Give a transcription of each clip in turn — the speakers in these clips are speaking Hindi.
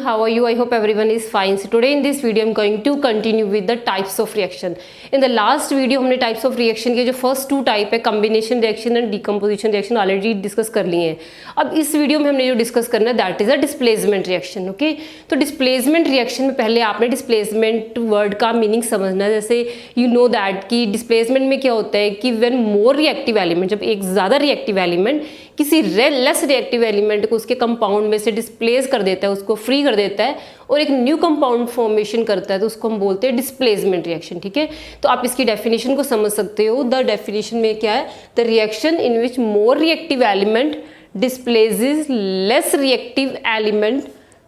how are you? I hope everyone is fine. So today in this video I'm going to continue with the types of reaction. In the last video हमने types of reaction के जो first two type है combination reaction and decomposition reaction already discuss कर लिए हैं. अब इस वीडियो में हमने जो discuss करना है that is a displacement reaction. Okay? तो displacement reaction में पहले आपने displacement word का meaning समझना है. जैसे you know that कि displacement में क्या होता है कि when more reactive element, जब एक ज़्यादा reactive element किसी लेस रिएक्टिव एलिमेंट को उसके कंपाउंड में से डिस्प्लेस कर देता है, उसको फ्री कर देता है और एक न्यू कंपाउंड फॉर्मेशन करता है, तो उसको हम बोलते हैं डिस्प्लेसमेंट रिएक्शन. ठीक है, तो आप इसकी डेफिनेशन को समझ सकते हो. द डेफिनेशन में क्या है? The reaction in which more reactive element displaces less reactive element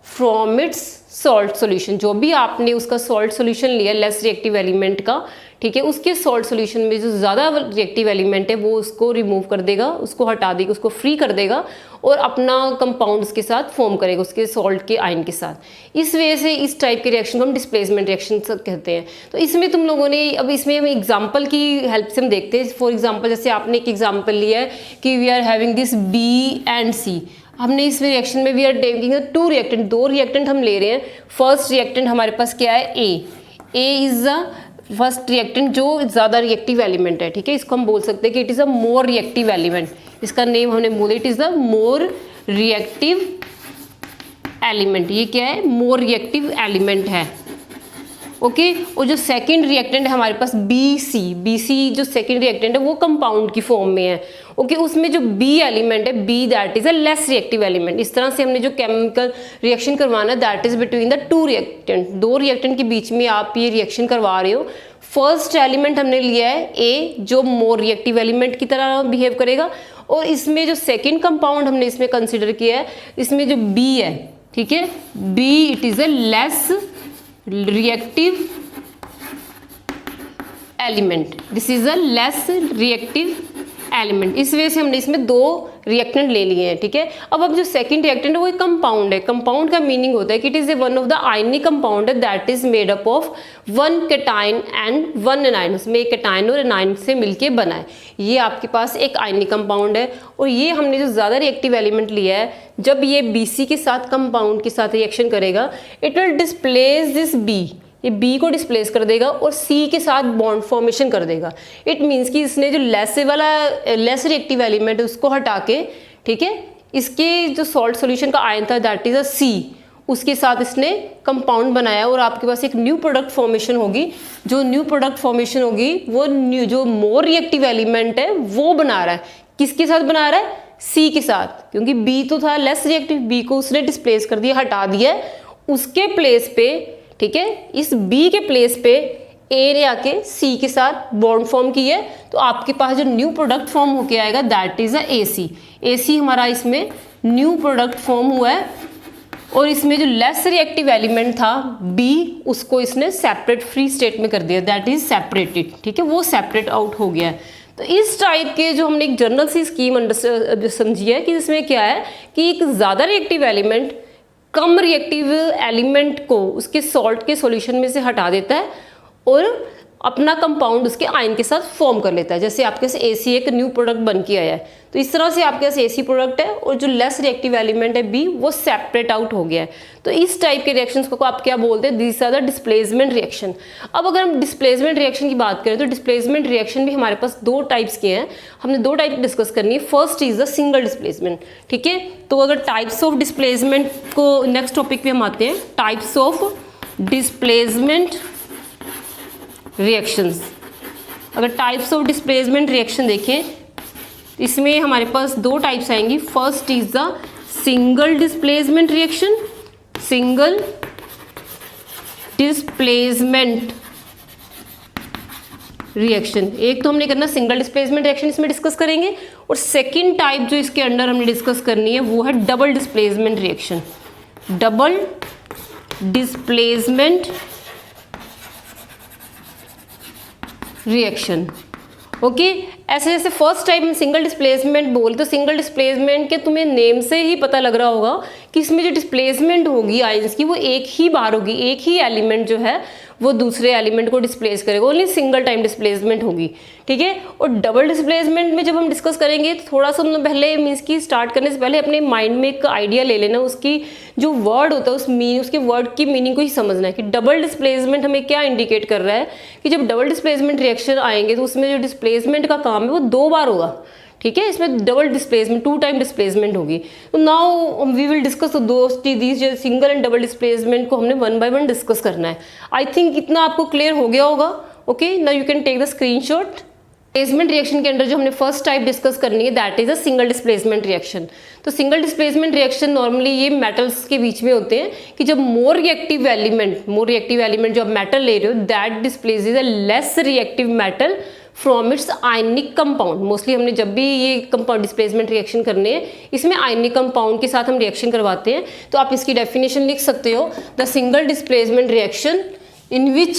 from its salt solution. जो भी आपने उसका सॉल्ट सोल्यूशन लिया लेस रिएक्टिव एलिमेंट का, ठीक है, उसके सॉल्ट सोल्यूशन में जो ज़्यादा रिएक्टिव एलिमेंट है वो उसको रिमूव कर देगा, उसको हटा देगा, उसको फ्री कर देगा और अपना कंपाउंड उसके साथ फॉर्म करेगा उसके सॉल्ट के आयन के साथ. इस वजह से इस टाइप के रिएक्शन को हम डिस्प्लेसमेंट रिएक्शन कहते हैं. तो इसमें तुम लोगों ने अब इसमें हम एग्जाम्पल की हेल्प से हम देखते हैं. फॉर एग्जाम्पल जैसे आपने एक एग्जाम्पल लिया है कि we are having this B and C. हमने इस रिएक्शन में we are taking two reactant, दो रिएक्टेंट हम ले रहे हैं. फर्स्ट रिएक्टेंट हमारे पास क्या है? ए इज द फर्स्ट रिएक्टेंट जो ज़्यादा रिएक्टिव एलिमेंट है. ठीक है, इसको हम बोल सकते हैं कि it is a more reactive element. इसका नेम हमने बोला it is the more reactive element. ये क्या है? मोर रिएक्टिव एलिमेंट है. ओके, और जो सेकंड रिएक्टेंट है हमारे पास बी सी जो सेकंड रिएक्टेंट है वो कंपाउंड की फॉर्म में है. ओके, उसमें जो बी एलिमेंट है, B that is a less reactive element. इस तरह से हमने जो केमिकल रिएक्शन करवाना that is between the two reactant. दो रिएक्टेंट के बीच में आप ये रिएक्शन करवा रहे हो. फर्स्ट एलिमेंट हमने लिया है ए जो मोर रिएक्टिव एलिमेंट की तरह बिहेव करेगा, और इसमें जो सेकेंड कंपाउंड हमने इसमें कंसिडर किया है, इसमें जो बी है, ठीक है, B it is a less reactive element. This is a less reactive element. इस वजह से हमने इसमें दो रिएक्टेंट ले लिए हैं. ठीक है, अब जो सेकंड रिएक्टेंट है वो एक कंपाउंड है. कंपाउंड का मीनिंग होता है कि it is a one of the ionic compound है that is made up of one cation and one anion. उसमें एक कैटायन और एनायन से मिलके बना है. ये आपके पास एक आयनिक कंपाउंड है. और ये हमने जो ज़्यादा रिएक्टिव एलिमेंट लिया है, जब ये BC के साथ कंपाउंड के साथ रिएक्शन करेगा it will displace this B. ये B को डिस्प्लेस कर देगा और C के साथ बॉन्ड फॉर्मेशन कर देगा. इट मीन्स कि इसने जो लेस रिएक्टिव एलिमेंट है उसको हटा के, ठीक है, इसके जो सॉल्ट सॉल्यूशन का आयन था दैट इज अ C, उसके साथ इसने कंपाउंड बनाया और आपके पास एक न्यू प्रोडक्ट फॉर्मेशन होगी. जो न्यू प्रोडक्ट फॉर्मेशन होगी वो न्यू जो मोर रिएक्टिव एलिमेंट है वो बना रहा है. किसके साथ बना रहा है? C के साथ, क्योंकि B तो था लेस रिएक्टिव, B को उसने डिस्प्लेस कर दिया, हटा दिया. उसके प्लेस पे, ठीक है, इस B के प्लेस पे A ने आके C के साथ बॉन्ड फॉर्म की है. तो आपके पास जो न्यू प्रोडक्ट फॉर्म होके आएगा that is a AC. AC हमारा इसमें न्यू प्रोडक्ट फॉर्म हुआ है. और इसमें जो लेस रिएक्टिव एलिमेंट था B, उसको इसने सेपरेट फ्री स्टेट में कर दिया, दैट इज सेपरेटेड. ठीक है, वो सेपरेट आउट हो गया है. तो इस टाइप के जो हमने एक जनरल सी स्कीम समझी है कि इसमें क्या है कि एक ज़्यादा रिएक्टिव एलिमेंट कम रिएक्टिव एलिमेंट को उसके सॉल्ट के सॉल्यूशन में से हटा देता है और अपना कंपाउंड उसके आयन के साथ फॉर्म कर लेता है. जैसे आपके पास AC एक न्यू प्रोडक्ट बन के आया है, तो इस तरह से आपके पास AC प्रोडक्ट है और जो लेस रिएक्टिव एलिमेंट है B वो सेपरेट आउट हो गया है. तो इस टाइप के रिएक्शंस को आप क्या बोलते हैं? This are the displacement reaction. अब अगर हम डिस्प्लेसमेंट रिएक्शन की बात करें तो डिस्प्लेसमेंट रिएक्शन भी हमारे पास दो टाइप्स के हैं. हमने दो टाइप डिस्कस करनी है. First is the single displacement. ठीक है, तो अगर टाइप्स ऑफ डिस्प्लेसमेंट को नेक्स्ट टॉपिक पे हम आते हैं, टाइप्स ऑफ डिस्प्लेसमेंट रिएक्शंस. अगर टाइप्स ऑफ डिस्प्लेसमेंट रिएक्शन देखें इसमें हमारे पास दो टाइप्स आएंगी. First is the single displacement reaction. Single displacement reaction एक तो हमने करना सिंगल डिस्प्लेसमेंट रिएक्शन, इसमें डिस्कस करेंगे. और सेकंड टाइप जो इसके अंडर हमने डिस्कस करनी है वो है double displacement reaction. Double displacement reaction. Okay, ऐसे जैसे फर्स्ट टाइप में सिंगल डिस्प्लेसमेंट बोल, तो सिंगल डिस्प्लेसमेंट के तुम्हें नेम से ही पता लग रहा होगा कि इसमें जो डिस्प्लेसमेंट होगी आयंस की वो एक ही बार होगी. एक ही एलिमेंट जो है वो दूसरे एलिमेंट को डिस्प्लेस करेगा, ओनली सिंगल टाइम डिस्प्लेसमेंट होगी, ठीक है। और डबल डिस्प्लेसमेंट में जब हम डिस्कस करेंगे तो थोड़ा सा हम पहले मीन्स की स्टार्ट करने से पहले अपने माइंड में एक आइडिया ले लेना, उसकी जो वर्ड होता है उसके वर्ड की मीनिंग को ही समझना है कि डबल डिस्प्लेसमेंट हमें क्या इंडिकेट कर रहा है कि जब डबल डिस्प्लेसमेंट रिएक्शन आएंगे तो उसमें जो डिस्प्लेसमेंट का काम है वो 2 बार होगा, ठीक है। इसमें डबल डिस्प्लेसमेंट 2 टाइम डिस्प्लेसमेंट होगी। तो now we will discuss these single and double displacement को हमने 1 बाय 1 डिस्कस करना है। आई थिंक इतना आपको क्लियर हो गया होगा। Okay, now you can take the screenshot. Displacement reaction के अंदर जो हमने फर्स्ट टाइप डिस्कस करनी है that is a single displacement reaction. तो सिंगल डिस्प्लेसमेंट रिएक्शन नॉर्मली ये मेटल्स के बीच में होते हैं कि जब मोर रिएक्टिव एलिमेंट जो आप मेटल ले रहे हो that displaces a less reactive metal from its ionic compound. Mostly हमने जब भी ये कंपाउंड डिस्प्लेसमेंट रिएक्शन करने हैं इसमें आयनिक कंपाउंड के साथ हम रिएक्शन करवाते हैं। तो आप इसकी डेफिनेशन लिख सकते हो, the single displacement reaction in which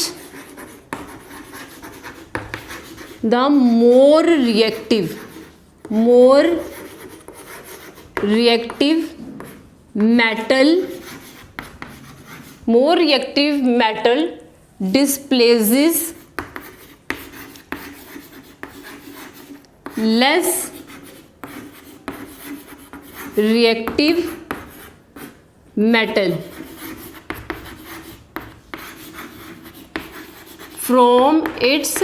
the more reactive metal displaces less reactive metal from its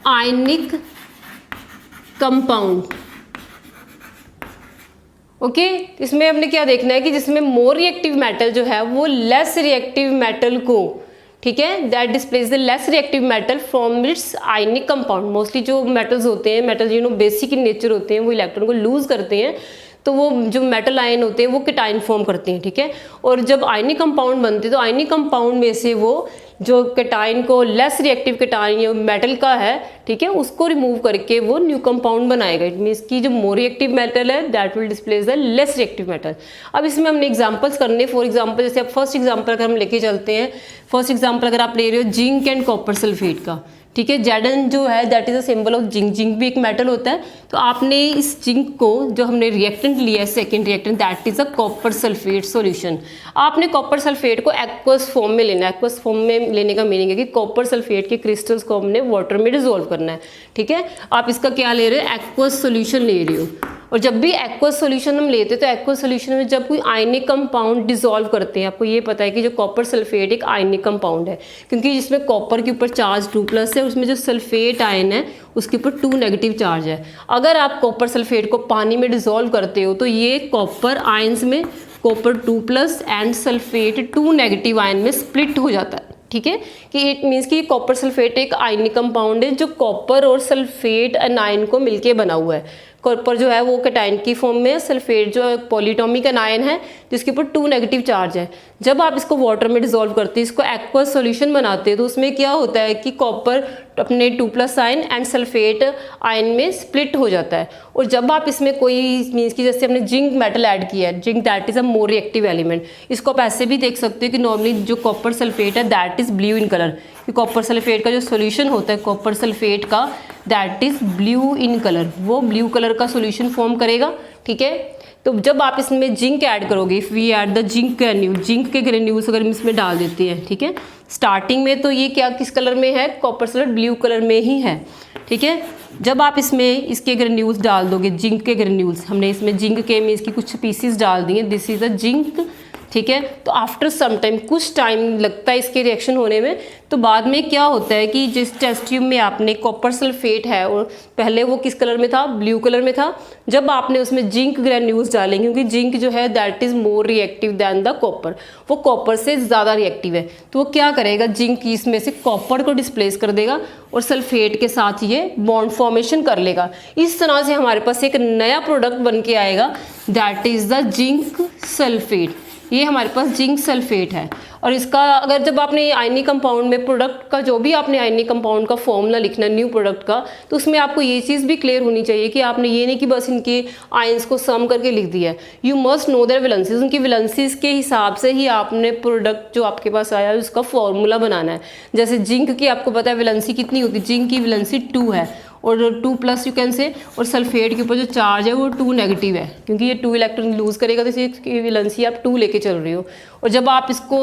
ionic compound। Okay, इसमें हमने क्या देखना है कि जिसमें मोर रिएक्टिव मेटल जो है वो लेस रिएक्टिव मेटल को, ठीक है, that displace the less reactive metal from its ionic compound. Mostly जो मेटल्स होते हैं, मेटल बेसिक इन नेचर होते हैं, वो इलेक्ट्रॉन को लूज करते हैं, तो वो जो मेटल आयन होते हैं वो केटाइन फॉर्म करते हैं, ठीक है। और जब आयनिक कंपाउंड बनते हैं तो आयनिक कंपाउंड में से वो जो केटाइन को लेस रिएक्टिव केटाइन या मेटल का है, ठीक है, उसको रिमूव करके वो न्यू कंपाउंड बनाएगा। इट मीन्स की जो मोर रिएक्टिव मेटल है that will displace the less reactive metal. अब इसमें हमने एग्जांपल्स करने, फॉर एग्जांपल जैसे अब फर्स्ट एग्जांपल अगर हम लेके चलते हैं, फर्स्ट एग्जांपल अगर आप ले रहे हो जिंक एंड कॉपर सल्फेट का, ठीक है, Zn जो है that is a symbol of zinc. Zinc भी एक मेटल होता है। तो आपने इस जिंक को जो हमने रिएक्टेंट लिया है second reactant that is a copper sulphate solution. आपने कॉपर सल्फेट को एक्वस फॉर्म में लेना है। एक्वस फॉर्म में लेने का मीनिंग है कि कॉपर सल्फेट के क्रिस्टल्स को हमने वाटर में डिजोल्व करना है, ठीक है। आप इसका क्या ले रहे हो, एक्वस सोल्यूशन ले रहे हो। और जब भी एक्वस सॉल्यूशन हम लेते हैं तो एक्वस सॉल्यूशन में जब कोई आयनिक कंपाउंड डिसॉल्व करते हैं, आपको ये पता है कि जो कॉपर सल्फेट एक आयनिक कंपाउंड है, क्योंकि जिसमें कॉपर के ऊपर चार्ज 2+ है, उसमें जो सल्फेट आयन है उसके ऊपर 2 नेगेटिव चार्ज है। अगर आप कॉपर सल्फेट को पानी में डिसॉल्व करते हो तो ये कॉपर आयन्स में copper 2+ and sulphate 2 negative ion में स्प्लिट हो जाता है, ठीक है। कि इट मीन्स कि कॉपर सल्फेट एक आयनिक कंपाउंड है जो कॉपर और सल्फेट अनायन को मिलके बना हुआ है। कॉपर जो है वो कैटायन की फॉर्म में, सल्फेट जो है पॉलीटॉमिक एनायन है जिसके ऊपर 2 नेगेटिव चार्ज है। जब आप इसको वाटर में डिसॉल्व करते हैं, इसको एक्वस सॉल्यूशन बनाते हैं, तो उसमें क्या होता है कि कॉपर अपने 2+ आयन एंड सल्फेट आयन में स्प्लिट हो जाता है। और जब आप इसमें कोई मीन्स की जैसे हमने जिंक मेटल ऐड किया है, zinc that is a more reactive element, इसको आप ऐसे भी देख सकते हो कि नॉर्मली जो कॉपर सल्फेट है that is blue in colour. कि कॉपर सल्फेट का जो सॉल्यूशन होता है कॉपर सल्फेट का that is blue in colour, वो ब्लू कलर का सॉल्यूशन फॉर्म करेगा, ठीक है। तो जब आप इसमें जिंक ऐड करोगे, if we add the zinc के ग्रेन्यूल्स अगर हम इसमें डाल देते हैं, ठीक है, स्टार्टिंग में तो ये क्या किस कलर में है, कॉपर सल्फेट ब्लू कलर में ही है, ठीक है। जब आप इसमें इसके ग्रेन्यूल्स डाल दोगे, जिंक के ग्रेन्यूल्स, हमने इसमें जिंक के में इसकी कुछ पीसीस डाल दिए, दिस इज अ जिंक, ठीक है। तो आफ्टर सम टाइम, कुछ टाइम लगता है इसके रिएक्शन होने में, तो बाद में क्या होता है कि जिस टेस्ट ट्यूब में आपने कॉपर सल्फेट है और पहले वो किस कलर में था, ब्लू कलर में था, जब आपने उसमें जिंक ग्रेन्यूल्स डालेंगे, क्योंकि जिंक जो है that is more reactive than the copper, वो कॉपर से ज़्यादा रिएक्टिव है, तो वो क्या करेगा, जिंक इसमें से कॉपर को डिस्प्लेस कर देगा और सल्फेट के साथ ये बॉन्ड फॉर्मेशन कर लेगा। इस तरह से हमारे पास एक नया प्रोडक्ट बन के आएगा that is the zinc sulphate. ये हमारे पास जिंक सल्फेट है। और इसका अगर जब आपने आयनिक कंपाउंड में प्रोडक्ट का जो भी आपने आयनिक कंपाउंड का फॉर्मूला लिखना है न्यू प्रोडक्ट का, तो उसमें आपको ये चीज़ भी क्लियर होनी चाहिए कि आपने ये नहीं कि बस इनके आयंस को सम करके लिख दिया है। You must know their valencies, उनकी वैलेंसीज के हिसाब से ही आपने प्रोडक्ट जो आपके पास आया है उसका फॉर्मूला बनाना है। जैसे जिंक की आपको पता है वैलेंसी कितनी होगी, जिंक की वैलेंसी 2 है और 2+ यू कैन से, और सल्फेट के ऊपर जो चार्ज है वो 2 नेगेटिव है, क्योंकि ये 2 इलेक्ट्रॉन लूज करेगा तो इसकी वैलेंसी आप 2 लेके चल रही हो। और जब आप इसको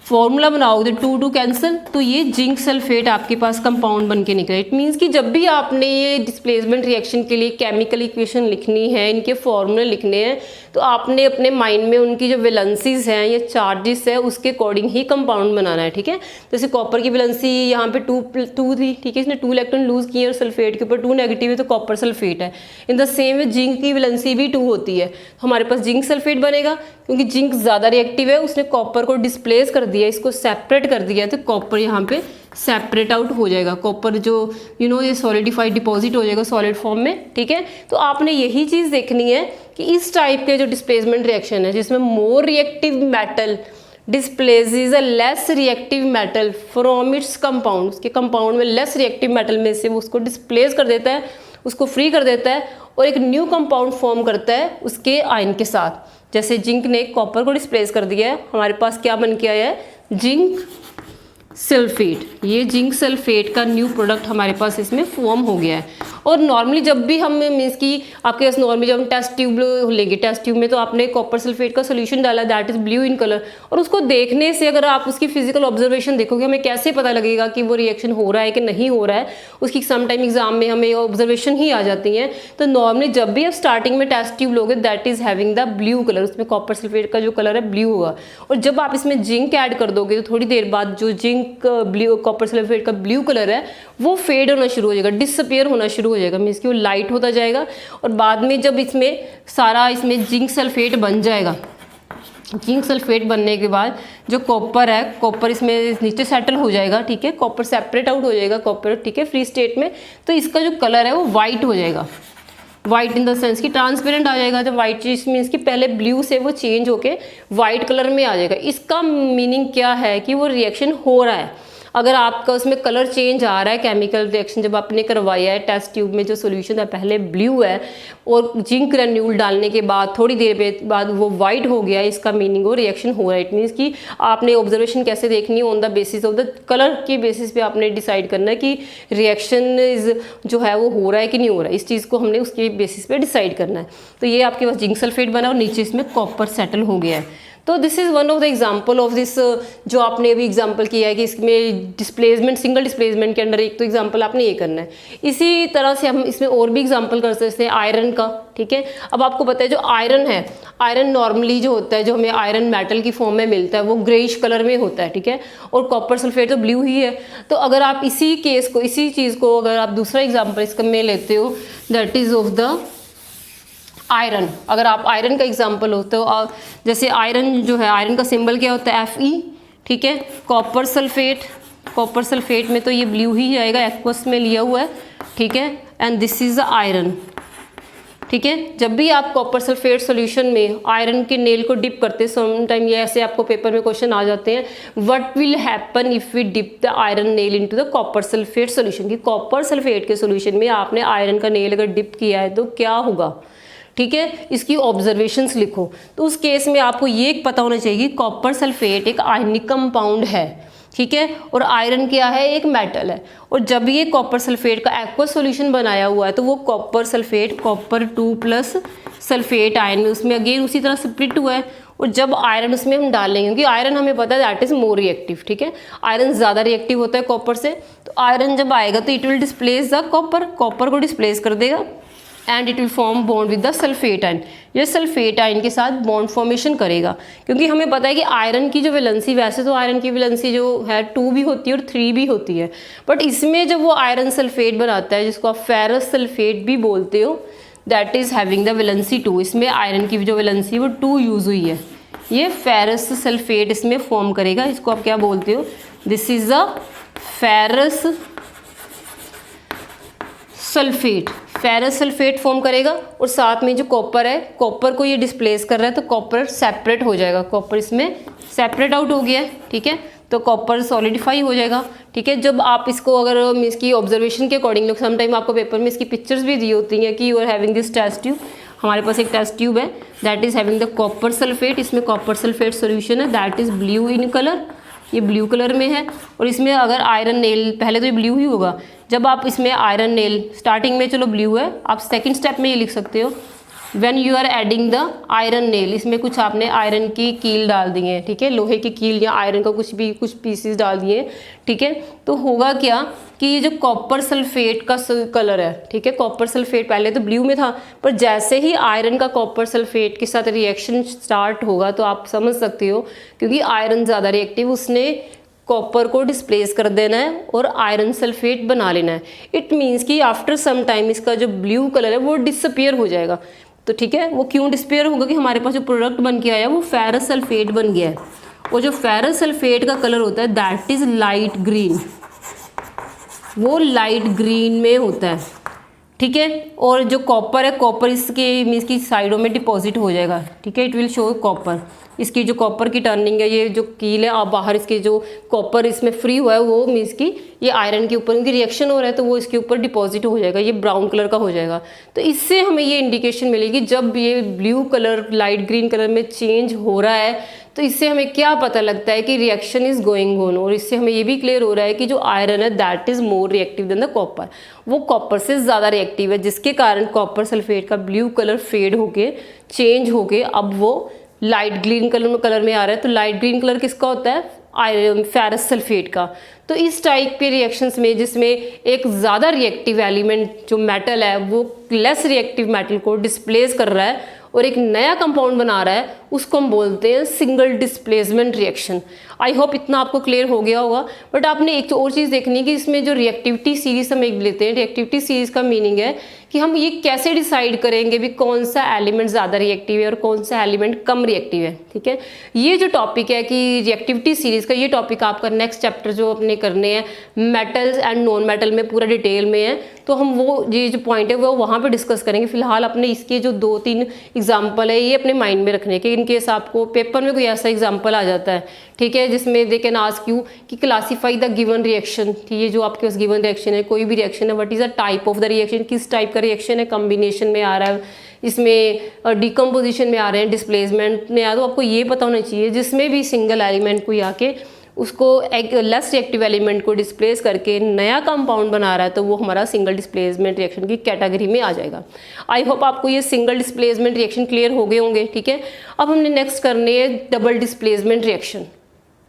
फॉर्मूला बनाओगे तो 2 2 कैंसिल, तो ये जिंक सल्फेट आपके पास कंपाउंड बन के निकला। इट मीन्स कि जब भी आपने ये डिस्प्लेसमेंट रिएक्शन के लिए केमिकल इक्वेशन लिखनी है, इनके फॉर्मूले लिखने हैं, तो आपने अपने माइंड में उनकी जो वैलेंसीज हैं या चार्जेस है उसके अकॉर्डिंग ही कंपाउंड बनाना है, ठीक है। जैसे कॉपर की वैलेंसी यहाँ पे 2 थी, ठीक है, इसने 2 इलेक्ट्रॉन लूज किए और सल्फेट के ऊपर 2 नेगेटिव है तो कॉपर सल्फेट है। In the same way zinc की वैलेंसी भी 2 होती है, हमारे पास जिंक सल्फेट बनेगा, क्योंकि जिंक ज़्यादा रिएक्टिव है, उसने कॉपर को डिस्प्लेस कर दिया, इसको सेपरेट कर दिया, तो कॉपर यहाँ पे सेपरेट आउट हो जाएगा। कॉपर जो ये सॉलिडिफाइड डिपॉजिट हो जाएगा सॉलिड फॉर्म में, ठीक है। तो आपने यही चीज़ देखनी है कि इस टाइप के जो डिस्प्लेसमेंट रिएक्शन है जिसमें more reactive metal displaces a less reactive metal from its compound, उसके कंपाउंड में लेस रिएक्टिव मेटल में से वो उसको डिस्प्लेस कर देता है, उसको फ्री कर देता है और एक न्यू कंपाउंड फॉर्म करता है उसके आयन के साथ। जैसे जिंक ने कॉपर को डिस्प्लेस कर दिया है, हमारे पास क्या बन के आया है, जिंक सल्फेट। ये जिंक सल्फेट का न्यू प्रोडक्ट हमारे पास इसमें फॉर्म हो गया है। और नॉर्मली जब भी हम मीन्स कि आपके पास नॉर्मली जब हम टेस्ट ट्यूब लेंगे, टेस्ट ट्यूब में तो आपने कॉपर सल्फेट का सोल्यूशन डाला, that is blue in colour, और उसको देखने से अगर आप उसकी फिजिकल ऑब्जर्वेशन देखोगे, हमें कैसे पता लगेगा कि वो रिएक्शन हो रहा है कि नहीं हो रहा है, उसकी समटाइम एग्जाम में हमें ऑब्जर्वेशन ही आ जाती हैं। तो नॉर्मली जब भी आप स्टार्टिंग में टेस्ट ट्यूब लोगे, that is having the blue colour, उसमें कॉपर सल्फेट का जो कलर है ब्लू होगा। और जब आप इसमें जिंक ऐड कर दोगे तो थोड़ी देर बाद जो जिंक ब्लू कॉपर सल्फेट का ब्लू कलर है वो फेड होना शुरू हो जाएगा, डिसअपियर होना शुरू हो जाएगा, मीन्स कि वो लाइट होता जाएगा। और बाद में जब इसमें सारा इसमें जिंक सल्फेट बन जाएगा, जिंक सल्फेट बनने के बाद जो कॉपर है, कॉपर इसमें नीचे सेटल हो जाएगा, ठीक है, कॉपर सेपरेट आउट हो जाएगा, कॉपर, ठीक है, फ्री स्टेट में, तो इसका जो कलर है वो वाइट हो जाएगा। वाइट इन द सेंस कि ट्रांसपेरेंट आ जाएगा। जब वाइट चीज मीन्स कि पहले ब्लू से वो चेंज होके वाइट कलर में आ जाएगा। इसका मीनिंग क्या है कि वो रिएक्शन हो रहा है। अगर आपका उसमें कलर चेंज आ रहा है, केमिकल रिएक्शन जब आपने करवाया है, टेस्ट ट्यूब में जो सोल्यूशन है पहले ब्लू है और जिंक ग्रेन्यूल डालने के बाद थोड़ी देर बाद वो वाइट हो गया, इसका मीनिंग वो रिएक्शन हो रहा है। इट मीन्स कि आपने ऑब्जर्वेशन कैसे देखनी है, on the basis of the colour की बेसिस पे आपने डिसाइड करना है कि रिएक्शन इज जो है वो हो रहा है कि नहीं हो रहा है। इस चीज़ को हमने उसके बेसिस पे डिसाइड करना है। तो ये आपके पास जिंक सल्फेट बना और नीचे इसमें कॉपर सेटल हो गया है। तो this is one of the example of this, जो आपने अभी एग्जाम्पल किया है कि इसमें डिस्प्लेसमेंट, सिंगल डिस्प्लेसमेंट के अंडर एक तो एग्जाम्पल आपने ये करना है। इसी तरह से हम इसमें और भी एग्जाम्पल कर सकते हैं आयरन का, ठीक है। अब आपको पता है जो आयरन है, आयरन नॉर्मली जो होता है, जो हमें आयरन मेटल की फॉर्म में मिलता है वो ग्रेइश कलर में होता है, ठीक है, और कॉपर सल्फेट तो ब्लू ही है। तो अगर आप इसी केस को, इसी चीज़ को अगर आप दूसरा एग्जाम्पल इसका में लेते हो, that is of the iron. अगर आप आयरन का एग्जांपल होते हो, जैसे आयरन जो है, आयरन का सिंबल क्या होता है, Fe, ठीक है। कॉपर सल्फेट, कॉपर सल्फेट में तो ये ब्लू ही आएगा, एक्वस में लिया हुआ है, ठीक है, and this is the iron, ठीक है। जब भी आप कॉपर सल्फेट सॉल्यूशन में आयरन के नेल को डिप करते हैं, सम टाइम ये ऐसे आपको पेपर में क्वेश्चन आ जाते हैं, what will happen if we dip the iron nail into the copper sulphate solution, कि कॉपर सल्फेट के सॉल्यूशन में आपने आयरन का नेल अगर डिप किया है तो क्या होगा, ठीक है। इसकी ऑब्जर्वेशंस लिखो। तो उस केस में आपको ये पता होना चाहिए कि कॉपर सल्फेट एक आयनिक कंपाउंड है, ठीक है, और आयरन क्या है, एक मेटल है। और जब ये कॉपर सल्फेट का एक्वस सॉल्यूशन बनाया हुआ है तो वो copper sulphate, copper 2+ sulphate ion उसमें अगेन उसी तरह स्प्लिट हुआ है। और जब आयरन उसमें हम डालेंगे, क्योंकि आयरन हमें पता है दैट इज मोर रिएक्टिव, ठीक है, आयरन ज़्यादा रिएक्टिव होता है कॉपर से। तो आयरन जब आएगा तो it will displace the copper, copper को डिस्प्लेस कर देगा and it will form bond with the sulphate ion. ये सल्फेट आयन के साथ बॉन्ड फॉर्मेशन करेगा, क्योंकि हमें पता है कि आयरन की जो वैलेंसी, वैसे तो आयरन की वैलेंसी जो है 2 भी होती है और 3 भी होती है, बट इसमें जब वो आयरन सल्फेट बनाता है, जिसको आप फेरस सल्फेट भी बोलते हो, that is having the valency 2। इसमें आयरन की जो वैलेंसी वो 2 यूज़ हुई है। ये फेरस सल्फेट इसमें फॉर्म करेगा, इसको आप क्या बोलते हो, this is the ferrous sulphate, ferrous sulphate form करेगा। और साथ में जो कॉपर है, कॉपर को ये डिस्प्लेस कर रहा है तो कॉपर सेपरेट हो जाएगा, कॉपर इसमें सेपरेट आउट हो गया है, ठीक है, तो कॉपर सॉलिडिफाई हो जाएगा, ठीक है। जब आप इसको अगर इसकी ऑब्जर्वेशन के अकॉर्डिंग, सम टाइम आपको पेपर में इसकी पिक्चर्स भी दी होती हैं कि you are having this test tube, हमारे पास एक टेस्ट ट्यूब है that is having the copper sulphate, इसमें कॉपर सल्फेट सोल्यूशन है that is blue in colour, ये ब्लू कलर में है। और इसमें अगर आयरन नेल, पहले तो ये ब्लू ही होगा, जब आप इसमें आयरन नेल स्टार्टिंग में चलो ब्लू है, आप सेकंड स्टेप में ये लिख सकते हो when you are adding the iron nail, इसमें कुछ आपने आयरन की कील डाल दी है, ठीक है, लोहे की कील या आयरन का कुछ पीसेस डाल दिए, ठीक है, तो होगा क्या कि ये जो कॉपर सल्फेट का कलर है, ठीक है, कॉपर सल्फेट पहले तो ब्लू में था, पर जैसे ही आयरन का कॉपर सल्फेट के साथ रिएक्शन स्टार्ट होगा तो आप समझ सकते हो, क्योंकि आयरन ज़्यादा रिएक्टिव, उसने कॉपर को डिस्प्लेस कर देना है और आयरन सल्फेट बना लेना है। इट मीन्स कि आफ्टर सम टाइम इसका जो ब्लू कलर है वो डिसअपियर हो जाएगा। तो ठीक है, वो क्यों डिसअपियर होगा कि हमारे पास जो प्रोडक्ट बन के आया वो फेरस सल्फेट बन गया है, और जो फेरस सल्फेट का कलर होता है दैट इज़ लाइट ग्रीन, वो लाइट ग्रीन में होता है, ठीक है। और जो कॉपर है, कॉपर इसके मीन्स की साइडों में डिपॉजिट हो जाएगा, ठीक है, इट विल शो कॉपर, इसकी जो कॉपर की टर्निंग है, ये जो कील है आप बाहर, इसके जो कॉपर इसमें फ्री हुआ है वो मीन्स की ये आयरन के ऊपर, इनकी रिएक्शन हो रहा है तो वो इसके ऊपर डिपॉजिट हो जाएगा, ये ब्राउन कलर का हो जाएगा। तो इससे हमें ये इंडिकेशन मिलेगी जब ये blue colour light green colour में चेंज हो रहा है, तो इससे हमें क्या पता लगता है कि रिएक्शन इज गोइंग ऑन, और इससे हमें ये भी क्लियर हो रहा है कि जो आयरन है that is more reactive than the copper, वो कॉपर से ज़्यादा रिएक्टिव है, जिसके कारण कॉपर सल्फेट का ब्लू कलर फेड होके चेंज होके अब वो लाइट ग्रीन कलर में आ रहा है। तो लाइट ग्रीन कलर किसका होता है? आयरन फेरस सल्फेट का। तो इस टाइप के रिएक्शंस में जिसमें एक ज़्यादा रिएक्टिव एलिमेंट जो मेटल है वो लेस रिएक्टिव मेटल को डिस्प्लेस कर रहा है और एक नया कंपाउंड बना रहा है, उसको हम बोलते हैं single displacement reaction. I hope इतना आपको क्लियर हो गया होगा। बट आपने एक और चीज़ देखनी है कि इसमें जो रिएक्टिविटी सीरीज हम एक लेते हैं, रिएक्टिविटी सीरीज का मीनिंग है कि हम ये कैसे डिसाइड करेंगे भी कौन सा एलिमेंट ज़्यादा रिएक्टिव है और कौन सा एलिमेंट कम रिएक्टिव है, ठीक है। ये जो टॉपिक है कि रिएक्टिविटी सीरीज का, ये टॉपिक आपका नेक्स्ट चैप्टर जो अपने करने हैं मेटल्स एंड नॉन मेटल में पूरा डिटेल में है, तो हम वो ये जो पॉइंट है वो वहाँ पे डिस्कस करेंगे। फिलहाल अपने इसके जो 2-3 एग्जाम्पल है ये अपने माइंड में रखने के, इनकेस आपको पेपर में कोई ऐसा एग्जाम्पल आ जाता है, ठीक है, जिसमें दे कैन आस्क यू कि क्लासीफाई द गिवन रिएक्शन, कि ये जो आपके पास गिवन रिएक्शन है, कोई भी रिएक्शन है, what is the type of the reaction, किस टाइप का रिएक्शन है, कॉम्बिनेशन में आ रहा है, इसमें डिकम्पोजिशन में आ रहे हैं, डिस्प्लेसमेंट में आ, तो आपको ये पता होना चाहिए जिसमें भी सिंगल एलिमेंट कोई आके उसको एक लेस रिएक्टिव एलिमेंट को डिस्प्लेस करके नया कंपाउंड बना रहा है, तो वो हमारा सिंगल डिस्प्लेसमेंट रिएक्शन की कैटेगरी में आ जाएगा। आई होप आपको ये सिंगल डिस्प्लेसमेंट रिएक्शन क्लियर हो गए होंगे, ठीक है। अब हमने नेक्स्ट करने हैं double displacement reaction.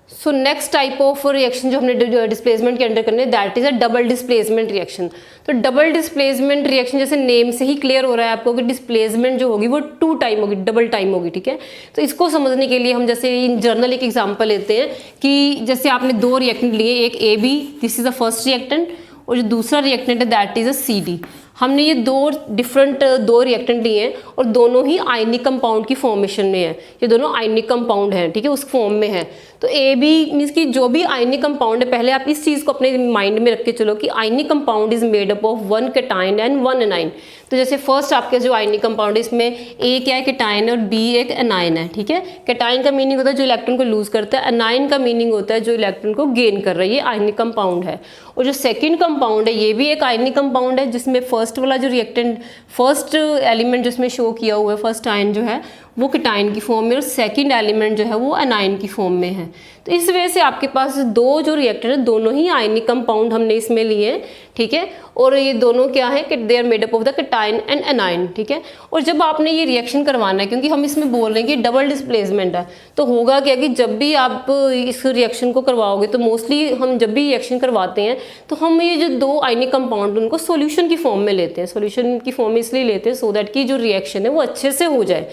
So next type of reaction जो हमने डिस्प्लेसमेंट के अंडर करने that is a double displacement reaction. तो डबल डिस्प्लेसमेंट रिएक्शन जैसे नेम से ही क्लियर हो रहा है आपको कि डिस्प्लेसमेंट जो होगी वो 2 टाइम होगी, डबल टाइम होगी, ठीक है। तो इसको समझने के लिए हम जैसे इन जर्नल एक एग्जांपल लेते हैं कि जैसे आपने 2 रिएक्टेंट लिए, एक AB, this is the first reactant, और जो दूसरा रिएक्टेंट है दैट इज अ CD। हमने ये 2 डिफरेंट रिएक्टेंट लिए हैं और दोनों ही आयनिक कंपाउंड की फॉर्मेशन में है, ये दोनों आयनिक कंपाउंड हैं, ठीक है, उस फॉर्म में है। तो AB मीन्स कि जो भी आयनिक कंपाउंड है, पहले आप इस चीज़ को अपने माइंड में रख के चलो कि ionic compound is made up of 1 cation and 1 anion. तो जैसे फर्स्ट आपके जो आयनिक कंपाउंड है इसमें A क्या है, कैटायन, और B एक एनायन है, ठीक है। कैटायन का मीनिंग होता है जो इलेक्ट्रॉन को लूज करता है, एनायन का मीनिंग होता है जो इलेक्ट्रॉन को गेन कर रहा है, ये आयनिक कंपाउंड है। और जो सेकेंड कंपाउंड है ये भी एक आयनिक कंपाउंड है, जिसमें फर्स्ट वाला जो रिएक्टेंट, फर्स्ट एलिमेंट जिसमें शो किया हुआ है, फर्स्ट आयन जो है वो कैटायन की फॉर्म में और सेकंड एलिमेंट जो है वो एनायन की फॉर्म में है। तो इस वजह से आपके पास 2 जो रिएक्टर है दोनों ही आयनिक कंपाउंड हमने इसमें लिए हैं, ठीक है। और ये दोनों क्या है कि they are made up of the cation and anion, ठीक है। और जब आपने ये रिएक्शन करवाना है, क्योंकि हम इसमें बोल रहे हैं कि डबल डिस्प्लेसमेंट है, तो होगा क्या कि जब भी आप इस रिएक्शन को करवाओगे तो मोस्टली हम जब भी रिएक्शन करवाते हैं तो हम ये जो 2 आयनिक कंपाउंड उनको सॉल्यूशन की फॉर्म में लेते हैं। सॉल्यूशन की फॉर्म में इसलिए लेते हैं सो दैट कि जो रिएक्शन है वो अच्छे से हो जाए।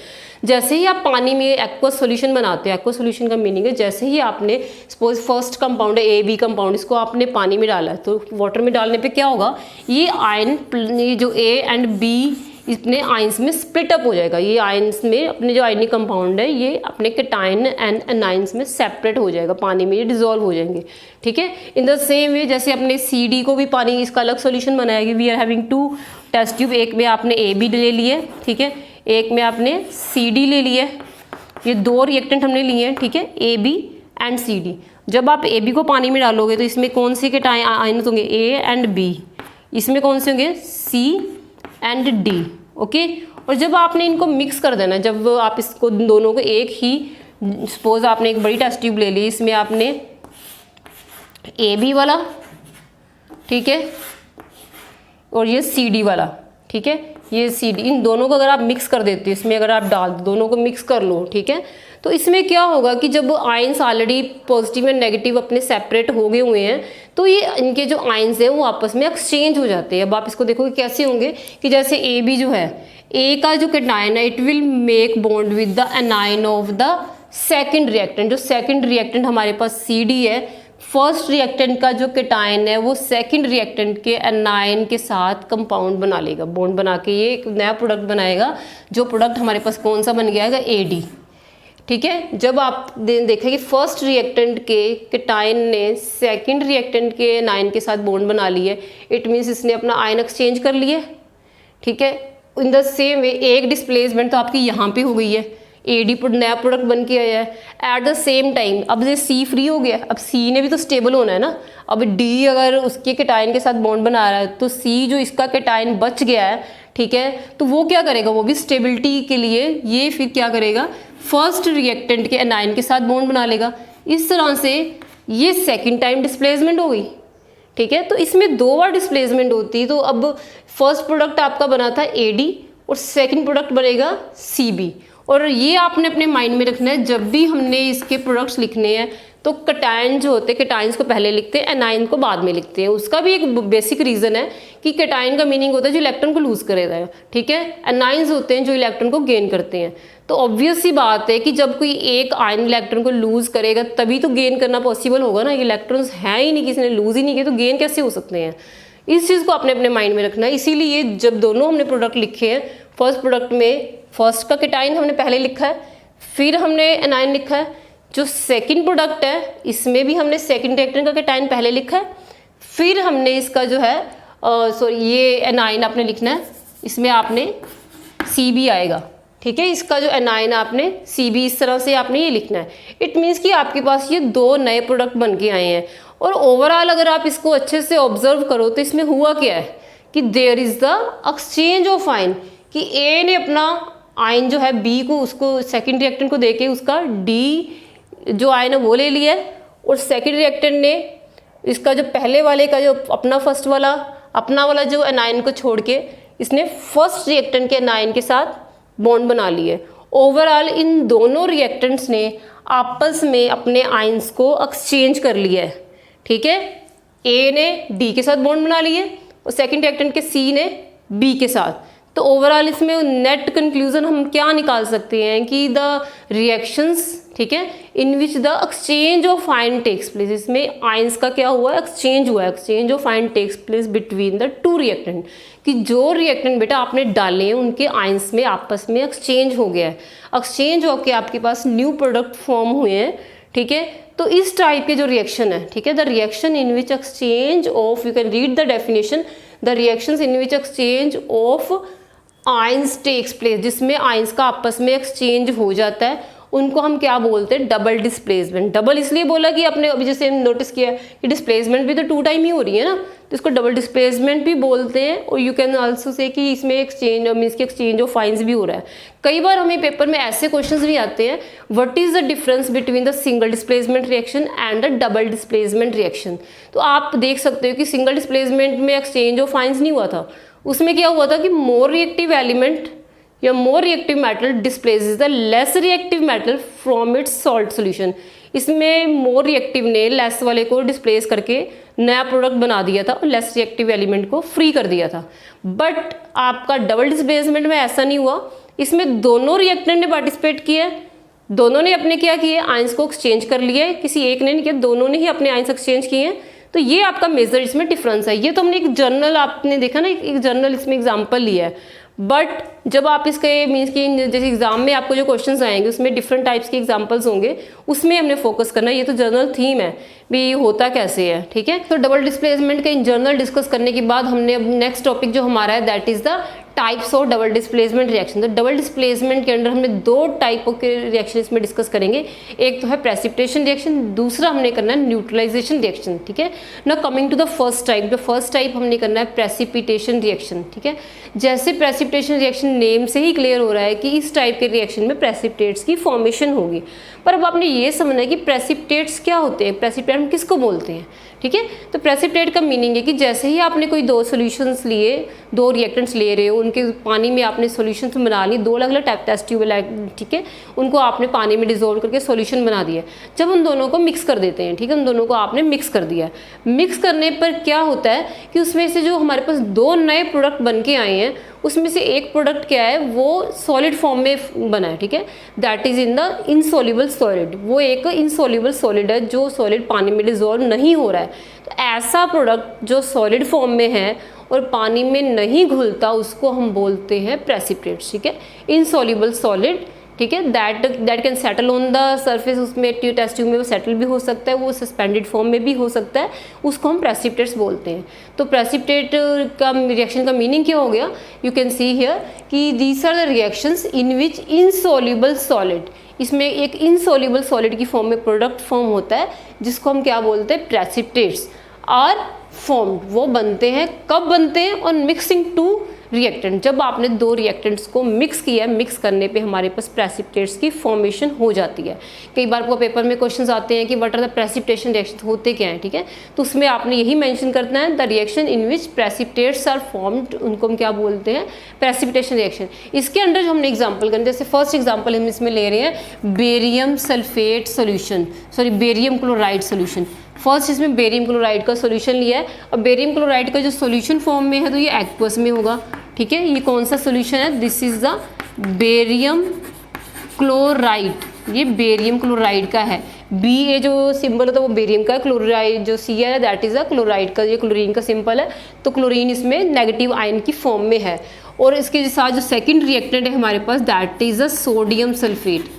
जैसे ही आप पानी में एक्वस सॉल्यूशन बनाते हैं, एक्वस सॉल्यूशन का मीनिंग है जैसे ही आपने सपोज फर्स्ट कंपाउंड है AB कंपाउंड, इसको आपने पानी में डाला है, तो वाटर में डालने पे क्या होगा, ये आयन जो A एंड B इतने आयंस में स्प्लिट अप हो जाएगा। ये आयंस में अपने जो आयनिक कंपाउंड है ये अपने कैटायन एंड एनायंस में सेपरेट हो जाएगा, पानी में ये डिजोल्व हो जाएंगे, ठीक है। इन द सेम वे जैसे अपने CD को भी पानी, इसका अलग सॉल्यूशन बनाएगी। We are having 2 test tube, एक में आपने AB ले लिए, ठीक है, एक में आपने CD ले लिया। ये 2 रिएक्टेंट हमने लिए हैं, ठीक है, AB एंड CD। जब आप AB को पानी में डालोगे तो इसमें कौन से कैटायन आयन होंगे, A एंड B, इसमें कौन से होंगे, C एंड D, ओके। और जब आपने इनको मिक्स कर देना, जब आप इसको दोनों को एक ही, सपोज आपने एक बड़ी टेस्ट ट्यूब ले ली, इसमें आपने AB वाला, ठीक है, और ये CD वाला, ठीक है, ये CD, इन दोनों को अगर आप मिक्स कर देते हो, इसमें अगर आप डाल दो, दोनों को मिक्स कर लो, ठीक है, तो इसमें क्या होगा कि जब ions already positive and negative अपने सेपरेट हो गए हुए हैं, तो ये इनके जो आयंस हैं वो आपस में एक्सचेंज हो जाते हैं। अब आप इसको देखोगे कैसे होंगे कि जैसे AB जो है, A का जो कैटायन है, it will make bond with the anion of the second reactant. जो सेकेंड रिएक्टेंट हमारे पास CD है, फर्स्ट रिएक्टेंट का जो कैटायन है वो सेकंड रिएक्टेंट के एनायन के साथ कंपाउंड बना लेगा, बॉन्ड बना के ये एक नया प्रोडक्ट बनाएगा, जो प्रोडक्ट हमारे पास कौन सा बन गया है, AD। ठीक है, जब आप देखें कि फर्स्ट रिएक्टेंट के कैटायन ने सेकंड रिएक्टेंट के एनायन के साथ बॉन्ड बना ली है, इट मीन्स इसने अपना आयन एक्सचेंज कर लिया। ठीक है, इन द सेम वे एक डिस्प्लेसमेंट तो आपकी यहाँ पे हो गई है, AD नया प्रोडक्ट बन के आया है। एट द सेम टाइम अब ये C फ्री हो गया, अब C ने भी तो स्टेबल होना है ना। अब D अगर उसके कैटायन के साथ बॉन्ड बना रहा है, तो C जो इसका कैटायन बच गया है, ठीक है, तो वो क्या करेगा, वो भी स्टेबिलिटी के लिए ये फिर क्या करेगा, फर्स्ट रिएक्टेंट के एनायन के साथ बॉन्ड बना लेगा। इस तरह से ये सेकेंड टाइम डिस्प्लेसमेंट हो गई। ठीक है, तो इसमें 2 बार डिस्प्लेसमेंट होती है। तो अब फर्स्ट प्रोडक्ट आपका बना था AD और सेकेंड प्रोडक्ट बनेगा CB। और ये आपने अपने माइंड में रखना है, जब भी हमने इसके प्रोडक्ट्स लिखने हैं तो कैटायन जो होते हैं, कैटायंस को पहले लिखते हैं, एनायन को बाद में लिखते हैं। उसका भी एक बेसिक रीज़न है कि कैटायन का मीनिंग होता है जो इलेक्ट्रॉन को लूज़ करेगा, ठीक है, एनायंस होते हैं जो इलेक्ट्रॉन को गेन करते हैं। तो ऑब्वियस सी बात है कि जब कोई एक आयन इलेक्ट्रॉन को लूज़ करेगा तभी तो गेन करना पॉसिबल होगा ना। इलेक्ट्रॉन्स हैं ही नहीं, किसी ने लूज़ ही नहीं किए, तो गेन कैसे हो सकते हैं। इस चीज़ को अपने अपने माइंड में रखना है। इसीलिए जब दोनों हमने प्रोडक्ट लिखे हैं, फर्स्ट प्रोडक्ट में फर्स्ट का कैटायन हमने पहले लिखा है, फिर हमने एनायन लिखा है। जो सेकंड प्रोडक्ट है इसमें भी हमने सेकंड रिएक्टेंट का कैटायन पहले लिखा है, फिर हमने इसका जो है ये एनायन आपने लिखना है, इसमें आपने CB आएगा। ठीक है, इसका जो एनायन आपने CB, इस तरह से आपने ये लिखना है। इट मीन्स कि आपके पास ये 2 नए प्रोडक्ट बन के आए हैं। और ओवरऑल अगर आप इसको अच्छे से ऑब्जर्व करो तो इसमें हुआ क्या है कि there is the exchange of ion, कि A ने अपना आयन जो है B को, उसको सेकेंड रिएक्टेंट को देके उसका D जो आयन है वो ले लिया है, और सेकेंड रिएक्टेंट ने इसका जो पहले वाले का जो अपना वाला जो एनायन को छोड़ के इसने फर्स्ट रिएक्टेंट के एनायन के साथ बॉन्ड बना लिए। ओवरऑल इन दोनों रिएक्टेंट्स ने आपस में अपने आयंस को एक्सचेंज कर लिया है। ठीक है, A ने D के साथ बॉन्ड बना लिए और सेकेंड रिएक्टेंट के C ने B के साथ। तो ओवरऑल इसमें नेट कंक्लूजन हम क्या निकाल सकते हैं कि द रिएक्शंस, ठीक है, in which the exchange of ion takes place, इसमें आयंस का क्या हुआ, एक्सचेंज हुआ, exchange of ion takes place between the 2 reactant, कि जो रिएक्टेंट बेटा आपने डाले हैं उनके आयंस में आपस में एक्सचेंज हो गया है। एक्सचेंज होकर आपके पास न्यू प्रोडक्ट फॉर्म हुए हैं। ठीक है, तो इस टाइप के जो रिएक्शन है, ठीक है, the reaction in which exchange of, you can read the definition, the reactions in which exchange of ions takes place, जिसमें आयंस का आपस में एक्सचेंज हो जाता है, उनको हम क्या बोलते हैं, डबल डिस्प्लेसमेंट। डबल इसलिए बोला कि आपने अभी जैसे नोटिस किया कि डिस्प्लेसमेंट भी तो 2 टाइम ही हो रही है ना, तो इसको डबल डिस्प्लेसमेंट भी बोलते हैं। और यू कैन आल्सो से कि इसमें एक्सचेंज मीन्स की एक्सचेंज ऑफ आयंस भी हो रहा है। कई बार हमें पेपर में ऐसे क्वेश्चंस भी आते हैं, what is the difference between the single displacement reaction and the double displacement reaction. तो आप देख सकते हो कि सिंगल डिस्प्लेसमेंट में एक्सचेंज ऑफ आयंस नहीं हुआ था, उसमें क्या हुआ था कि मोर रिएक्टिव एलिमेंट या more reactive metal displaces the less reactive metal from its salt solution. इसमें मोर रिएक्टिव ने लेस वाले को डिस्प्लेस करके नया प्रोडक्ट बना दिया था और लेस रिएक्टिव एलिमेंट को फ्री कर दिया था। बट आपका डबल डिस्प्लेसमेंट में ऐसा नहीं हुआ, इसमें दोनों रिएक्टेंट ने पार्टिसिपेट किया, दोनों ने अपने क्या किए, आयंस को एक्सचेंज कर लिया है, किसी एक ने नहीं किया, दोनों ने ही अपने आयंस एक्सचेंज किए हैं। तो ये आपका मेजर इसमें डिफरेंस है। ये तो हमने एक जर्नल आपने देखा ना, एक जर्नल इसमें एग्जाम्पल लिया है। बट जब आप इसके मीन्स की जैसे एग्जाम में आपको जो क्वेश्चंस आएंगे उसमें डिफरेंट टाइप्स के एग्जांपल्स होंगे, उसमें हमने फोकस करना है। ये तो जर्नल थीम है भी होता कैसे है। ठीक है, तो डबल डिस्प्लेसमेंट के इन जर्नल डिस्कस करने के बाद हमने अब नेक्स्ट टॉपिक जो हमारा है that is the types of double displacement reaction. तो डबल डिस्प्लेसमेंट के अंदर हमने 2 टाइप के रिएक्शन इसमें डिस्कस करेंगे। एक तो है प्रेसिपिटेशन रिएक्शन, दूसरा हमने करना है न्यूट्रलाइजेशन रिएक्शन। ठीक है ना, coming to the first type, जो फर्स्ट टाइप हमने करना है प्रेसिपिटेशन रिएक्शन। ठीक है, जैसे प्रेसिपिटेशन रिएक्शन नेम से ही क्लियर हो रहा है कि इस टाइप के रिएक्शन में प्रेसिपिटेट्स की फॉर्मेशन होगी। पर अब आपने ये समझना है कि प्रेसिपिटेट्स क्या होते हैं, प्रेसिपिटेट हम किसको बोलते हैं। ठीक है। तो प्रेसिपिटेट का मीनिंग है कि जैसे ही आपने कोई दो सॉल्यूशंस लिए, दो रिएक्टेंट्स ले रहे हो, उनके पानी में आपने सॉल्यूशंस बना ली, दो अलग अलग टाइप टेस्ट ट्यूब, ठीक है, उनको आपने पानी में डिजोल्व करके सॉल्यूशन बना दिया। जब उन दोनों को मिक्स कर देते हैं, ठीक है, उन दोनों को आपने मिक्स कर दिया। मिक्स करने पर क्या होता है कि उसमें से जो हमारे पास दो नए प्रोडक्ट बन के आए हैं, उसमें से एक प्रोडक्ट क्या है, वो सॉलिड फॉर्म में बना है, ठीक है, that is in the insoluble solid. वो एक इनसॉल्युबल सॉलिड है जो सॉलिड पानी में डिजोल्व नहीं हो रहा है। तो ऐसा प्रोडक्ट जो सॉलिड फॉर्म में है और पानी में नहीं घुलता, उसको हम बोलते हैं प्रेसिपिटेट्स, ठीक है, इनसॉल्युबल सॉलिड, ठीक है, that can settle on the surface. उसमें टेस्ट ट्यूब में वो सेटल भी हो सकता है, वो सस्पेंडेड फॉर्म में भी हो सकता है, उसको हम प्रेसिपिटेट्स बोलते हैं। तो प्रेसिपिटेट का रिएक्शन का मीनिंग क्या हो गया, यू कैन सी हियर कि these are the reactions in which insoluble solid, इसमें एक इनसॉल्युबल सॉलिड की फॉर्म में प्रोडक्ट फॉर्म होता है जिसको हम क्या बोलते हैं, प्रेसिपिटेट्स आर फॉर्म्ड। वो बनते हैं, कब बनते हैं, ऑन मिक्सिंग टू रिएक्टेंट, जब आपने दो रिएक्टेंट्स को मिक्स किया, मिक्स करने पे हमारे पास प्रेसिपिटेट्स की फॉर्मेशन हो जाती है। कई बार को पेपर में क्वेश्चंस आते हैं कि what are the precipitation reaction, होते क्या हैं, ठीक है, तो उसमें आपने यही मेंशन करना है, the reaction in which precipitates are formed, उनको हम क्या बोलते हैं, प्रेसिपिटेशन रिएक्शन। इसके अंदर जो हमने एग्जाम्पल करें, जैसे फर्स्ट एग्जाम्पल हम इसमें ले रहे हैं barium sulphate solution, sorry barium chloride solution. First इसमें बेरियम क्लोराइड का सोल्यूशन लिया है। अब बेरियम क्लोराइड का जो सोल्यूशन फॉर्म में है तो ये एक्वस में होगा, ठीक है। ये कौन सा सोल्यूशन है, this is the barium chloride, ये बेरियम क्लोराइड का है। बी ए जो सिंबल होता है वो बेरियम का है, क्लोराइड जो सी है दैट इज द क्लोराइड का, ये क्लोरीन का सिंबल है। तो क्लोरीन इसमें नेगेटिव आयन की फॉर्म में है। और इसके साथ जो सेकेंड रिएक्टेंट है हमारे पास that is the sodium sulphate,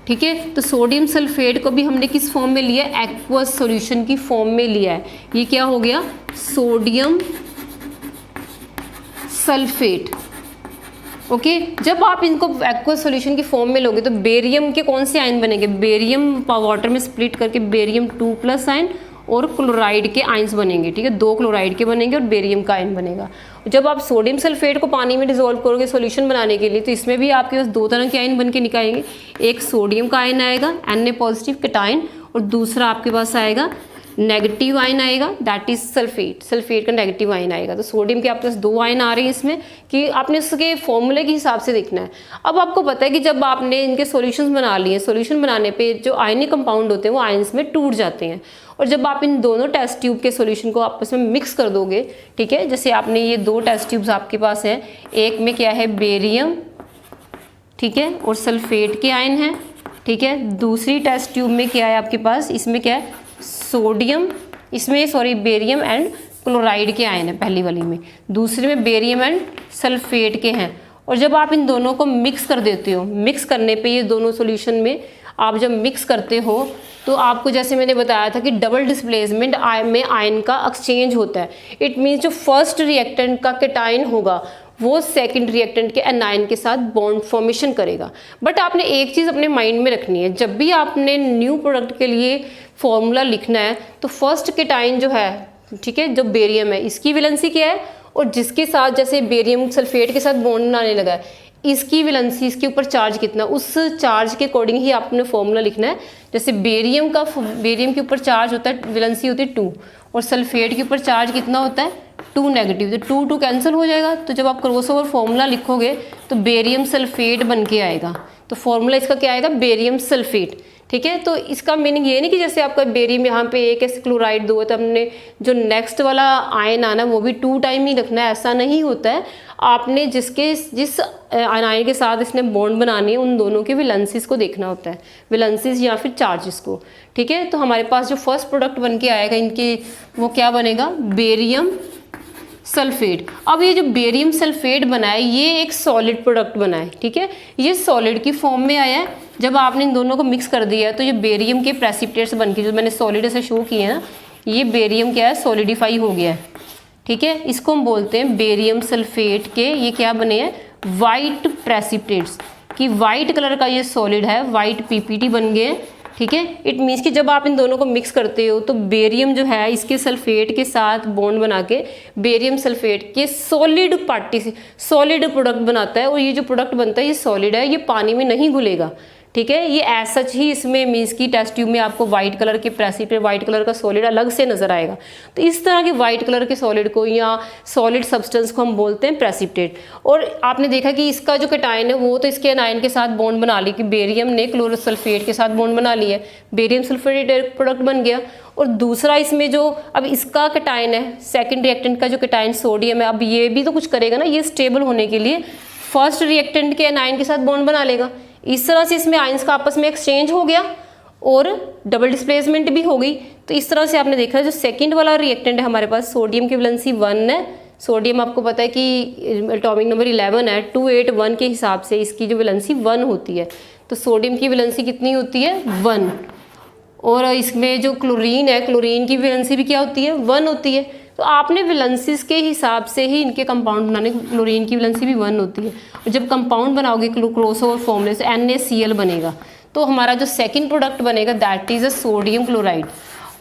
ठीक है। तो सोडियम सल्फेट को भी हमने किस फॉर्म में लिया है, एक्वस सॉल्यूशन की फॉर्म में लिया है। ये क्या हो गया, सोडियम सल्फेट, ओके। जब आप इनको एक्वस सॉल्यूशन की फॉर्म में लोगे तो बेरियम के कौन से आयन बनेंगे, बेरियम वाटर में स्प्लिट करके बेरियम 2+ आयन और क्लोराइड के आयंस बनेंगे, ठीक है, दो क्लोराइड के बनेंगे और बेरियम का आयन बनेगा। जब आप सोडियम सल्फेट को पानी में डिसॉल्व करोगे सॉल्यूशन बनाने के लिए, तो इसमें भी आपके पास दो तरह के आयन बन के निकालेंगे। एक सोडियम का आयन आएगा Na पॉजिटिव कैटायन, और दूसरा आपके पास आएगा नेगेटिव आयन आएगा, दैट इज सल्फेट, सल्फेट का नेगेटिव आयन आएगा। तो सोडियम के आपके पास दो आयन आ रहे हैं इसमें, कि आपने इसके फॉर्मूले के हिसाब से देखना है। अब आपको पता है कि जब आपने इनके सॉल्यूशंस बना लिए, सॉल्यूशन बनाने पे जो आयनिक कंपाउंड होते हैं वो आयंस में टूट जाते हैं। और जब आप इन दोनों टेस्ट ट्यूब के सॉल्यूशन को आपस में मिक्स कर दोगे, ठीक है, जैसे आपने ये दो टेस्ट ट्यूब्स आपके पास हैं, एक में क्या है बेरियम, ठीक है, और सल्फेट के आयन है, ठीक है। दूसरी टेस्ट ट्यूब में क्या है आपके पास, इसमें क्या है सोडियम, इसमें सॉरी बेरियम एंड क्लोराइड के आयन है पहली वाली में, दूसरे में बेरियम एंड सल्फेट के हैं। और जब आप इन दोनों को मिक्स कर देते हो, मिक्स करने पे ये दोनों सॉल्यूशन में आप जब मिक्स करते हो तो आपको जैसे मैंने बताया था कि डबल डिस्प्लेसमेंट में आयन का एक्सचेंज होता है। इट मीन्स जो फर्स्ट रिएक्टेंट का कैटायन होगा वो सेकंड रिएक्टेंट के एनायन के साथ बॉन्ड फॉर्मेशन करेगा। बट आपने एक चीज़ अपने माइंड में रखनी है, जब भी आपने न्यू प्रोडक्ट के लिए फॉर्मूला लिखना है तो फर्स्ट कैटायन जो है, ठीक है, जो बेरियम है, इसकी वैलेंसी क्या है, और जिसके साथ जैसे बेरियम सल्फेट के साथ बॉन्ड बनाने लगा है इसकी वैलेंसी, इसके ऊपर चार्ज कितना, उस चार्ज के अकॉर्डिंग ही आपने फॉर्मूला लिखना है। जैसे बेरियम के ऊपर चार्ज होता है, वैलेंसी होती है 2, और सल्फेट के ऊपर चार्ज कितना होता है 2 नेगेटिव, तो 2 कैंसिल हो जाएगा। तो जब आप क्रॉसओवर फॉर्मूला लिखोगे तो बेरियम सल्फेट बन के आएगा। तो फॉर्मूला इसका क्या आएगा, बेरियम सल्फेट, ठीक है। तो इसका मीनिंग ये नहीं कि जैसे आपका बेरियम यहाँ पे एक ऐसे क्लोराइड 2 है तो हमने जो नेक्स्ट वाला आयन आना वो भी 2 टाइम ही रखना है, ऐसा नहीं होता है। आपने जिस आयन के साथ इसने बॉन्ड बनानी है उन दोनों के वैलेंसीज को देखना होता है, वैलेंसीज या फिर चार्जेस को, ठीक है। तो हमारे पास जो फर्स्ट प्रोडक्ट बन के आएगा इनके, वो क्या बनेगा, बेरियम सल्फेट। अब ये जो बेरियम सल्फेट बना है ये एक सॉलिड प्रोडक्ट बना है, ठीक है, ये सॉलिड की फॉर्म में आया है। जब आपने इन दोनों को मिक्स कर दिया तो ये बेरियम के प्रेसिपिटेट्स बन के, जो मैंने सॉलिड से शो किए हैं ना, ये बेरियम क्या है, सॉलिडिफाई हो गया है, ठीक है। इसको हम बोलते हैं बेरियम सल्फेट के ये क्या बने हैं, वाइट प्रेसिपिटेट्स, कि वाइट कलर का ये सॉलिड है, वाइट पीपीटी बन गए, ठीक है। इट मीन्स कि जब आप इन दोनों को मिक्स करते हो तो बेरियम जो है इसके सल्फेट के साथ बॉन्ड बना के बेरियम सल्फेट के सॉलिड प्रोडक्ट बनाता है, और ये जो प्रोडक्ट बनता है ये सॉलिड है, ये पानी में नहीं घुलेगा, ठीक है। ये एज सच ही इसमें मीन्स की टेस्ट ट्यूब में आपको व्हाइट कलर के प्रेसिपिटेट, व्हाइट कलर का सॉलिड अलग से नजर आएगा। तो इस तरह के व्हाइट कलर के सॉलिड को या सॉलिड सब्सटेंस को हम बोलते हैं प्रेसिपिटेट। और आपने देखा कि इसका जो कैटायन है वो तो इसके एनायन के साथ बॉन्ड बना ली, कि बेरियम ने क्लोरस सल्फेट के साथ बॉन्ड बना लिया, बेरियम सल्फेट एक प्रोडक्ट बन गया। और दूसरा इसमें जो अब इसका कैटायन है, सेकंड रिएक्टेंट का जो कैटायन सोडियम है, अब ये भी तो कुछ करेगा ना, ये स्टेबल होने के लिए फर्स्ट रिएक्टेंट के एनायन के साथ बॉन्ड बना लेगा। इस तरह से इसमें आयंस का आपस में एक्सचेंज हो गया और डबल डिस्प्लेसमेंट भी हो गई। तो इस तरह से आपने देखा जो सेकंड वाला रिएक्टेंट है हमारे पास, सोडियम की वैलेंसी 1 है। सोडियम आपको पता है कि एटॉमिक नंबर 11 है, 281 के हिसाब से इसकी जो वैलेंसी 1 होती है। तो सोडियम की वैलेंसी कितनी होती है? 1। और इसमें जो क्लोरीन है, क्लोरीन की वैलेंसी भी क्या होती है? 1 होती है। तो आपने वैलेंसीज के हिसाब से ही इनके कंपाउंड बनाने, क्लोरीन की वैलेंसी भी 1 होती है। और जब कंपाउंड बनाओगे क्रॉसओवर फॉर्मूले से NaCl बनेगा, तो हमारा जो सेकंड प्रोडक्ट बनेगा that is a sodium chloride.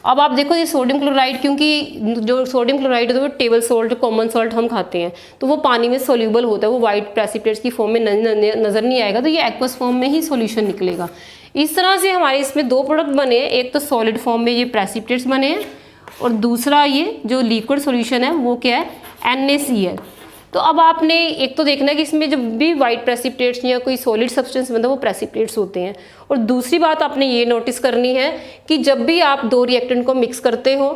अब आप देखो ये सोडियम क्लोराइड, क्योंकि जो सोडियम क्लोराइड है तो वो टेबल सॉल्ट, कॉमन सॉल्ट हम खाते हैं, तो वो पानी में सोल्यूबल होता है, वो वाइट प्रेसिपिटेट्स की फॉर्म में नज़र नहीं आएगा, तो ये एक्वस फॉर्म में ही सॉल्यूशन निकलेगा। इस तरह से हमारे इसमें दो प्रोडक्ट बने हैं, एक तो सॉलिड फॉर्म में ये प्रेसिपिटेट्स बने हैं और दूसरा ये जो लिक्विड सॉल्यूशन है वो क्या है? NaCl। तो अब आपने एक तो देखना है कि इसमें जब भी वाइट प्रेसिपिटेट्स या कोई सॉलिड सब्सटेंस बनता है वो प्रेसिपिटेट्स होते हैं। और दूसरी बात आपने ये नोटिस करनी है कि जब भी आप दो रिएक्टेंट को मिक्स करते हो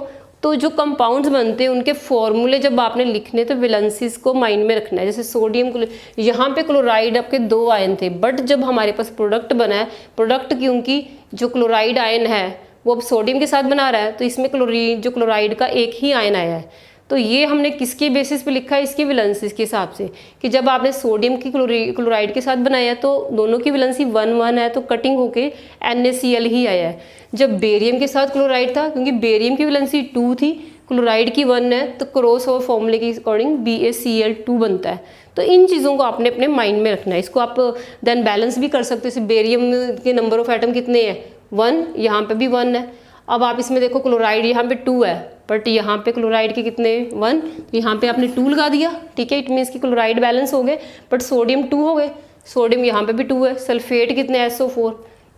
तो जो कंपाउंड्स बनते हैं उनके फॉर्मूले जब आपने लिखने तो वैलेंसीज को माइंड में रखना है। जैसे सोडियम, यहाँ पे क्लोराइड आपके 2 आयन थे, बट जब हमारे पास प्रोडक्ट बना है, प्रोडक्ट क्योंकि जो क्लोराइड आयन है वो अब सोडियम के साथ बना रहा है, तो इसमें क्लोराइड का एक ही आयन आया है। तो ये हमने किसके बेसिस पे लिखा है? इसकी वैलेंसीज के हिसाब से, कि जब आपने सोडियम की क्लोराइड के साथ बनाया तो दोनों की वैलेंसी 1 है, तो कटिंग होके NaCl ही आया है। जब बेरियम के साथ क्लोराइड था, क्योंकि बेरियम की वैलेंसी 2 थी, क्लोराइड की 1 है, तो क्रॉस ओवर फॉर्मूले के अकॉर्डिंग BaCl2 बनता है। तो इन चीज़ों को आपने अपने माइंड में रखना है। इसको आप देन बैलेंस भी कर सकते हो। जैसे बेरियम के नंबर ऑफ एटम कितने हैं? 1, यहाँ पे भी 1 है। अब आप इसमें देखो क्लोराइड यहाँ पे 2 है, बट यहाँ पे क्लोराइड के कितने? 1, तो यहाँ पे आपने 2 लगा दिया, ठीक है, इट मीन्स कि क्लोराइड बैलेंस हो गए, बट सोडियम 2 हो गए, सोडियम यहाँ पे भी 2 है। सल्फेट कितने? SO4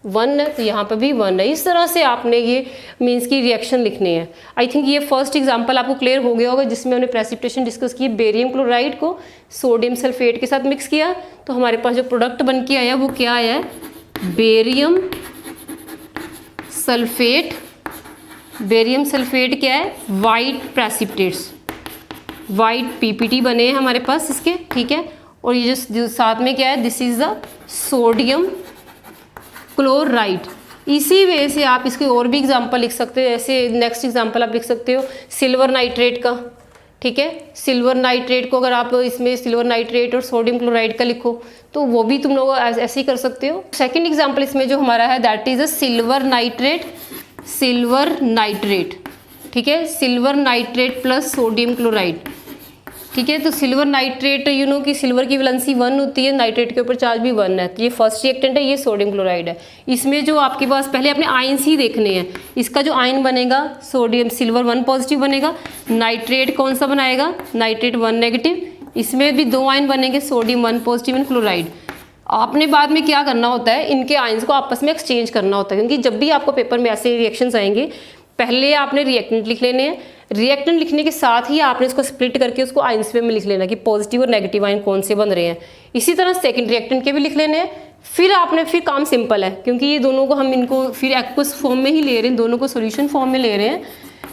1 है, तो यहाँ पे भी 1 है। इस तरह से आपने ये मीन्स की रिएक्शन लिखने हैं। आई थिंक ये फर्स्ट एग्जाम्पल आपको क्लियर हो गया होगा, जिसमें हमने प्रेसिपिटेशन डिस्कस की, बेरियम क्लोराइड को सोडियम सल्फेट के साथ मिक्स किया, तो हमारे पास जो प्रोडक्ट बन के आया वो क्या आया है? Barium sulphate. बेरियम सल्फेट क्या है? वाइट प्रेसिपिटेट्स, वाइट PPT बने हैं हमारे पास इसके, ठीक है। और ये जो साथ में क्या है? This is the sodium chloride. इसी वे से आप इसके और भी एग्जांपल लिख सकते हो। ऐसे नेक्स्ट एग्जांपल आप लिख सकते हो सिल्वर नाइट्रेट का, ठीक है। सिल्वर नाइट्रेट को अगर आप इसमें सिल्वर नाइट्रेट और सोडियम क्लोराइड का लिखो तो वो भी तुम लोग ऐसे ही कर सकते हो। सेकेंड एग्जाम्पल इसमें जो हमारा है that is a silver nitrate, silver nitrate, ठीक है, silver nitrate plus sodium chloride, ठीक है। तो सिल्वर नाइट्रेट यू नो कि सिल्वर की वैलेंसी 1 होती है, नाइट्रेट के ऊपर चार्ज भी 1 है, तो ये फर्स्ट रिएक्टेंट है, ये सोडियम क्लोराइड है। इसमें जो आपके पास पहले अपने आयन्स ही देखने हैं, इसका जो आयन बनेगा सोडियम सिल्वर 1 पॉजिटिव बनेगा, नाइट्रेट कौन सा बनाएगा? Nitrate 1 negative. इसमें भी 2 आयन बनेंगे, सोडियम 1 पॉजिटिव एंड क्लोराइड। आपने बाद में क्या करना होता है? इनके आयन्स को आपस में एक्सचेंज करना होता है, क्योंकि जब भी आपको पेपर में ऐसे रिएक्शंस आएंगे पहले आपने रिएक्टेंट लिख लेने हैं, रिएक्टेंट लिखने के साथ ही आपने इसको स्प्लिट करके उसको आयन्स में लिख लेना कि पॉजिटिव और नेगेटिव आयन कौन से बन रहे हैं। इसी तरह सेकंड रिएक्टेंट के भी लिख लेने हैं। फिर काम सिंपल है, क्योंकि ये दोनों को हम इनको फिर एक्वस फॉर्म में ही ले रहे हैं, दोनों को सोल्यूशन फॉर्म में ले रहे हैं।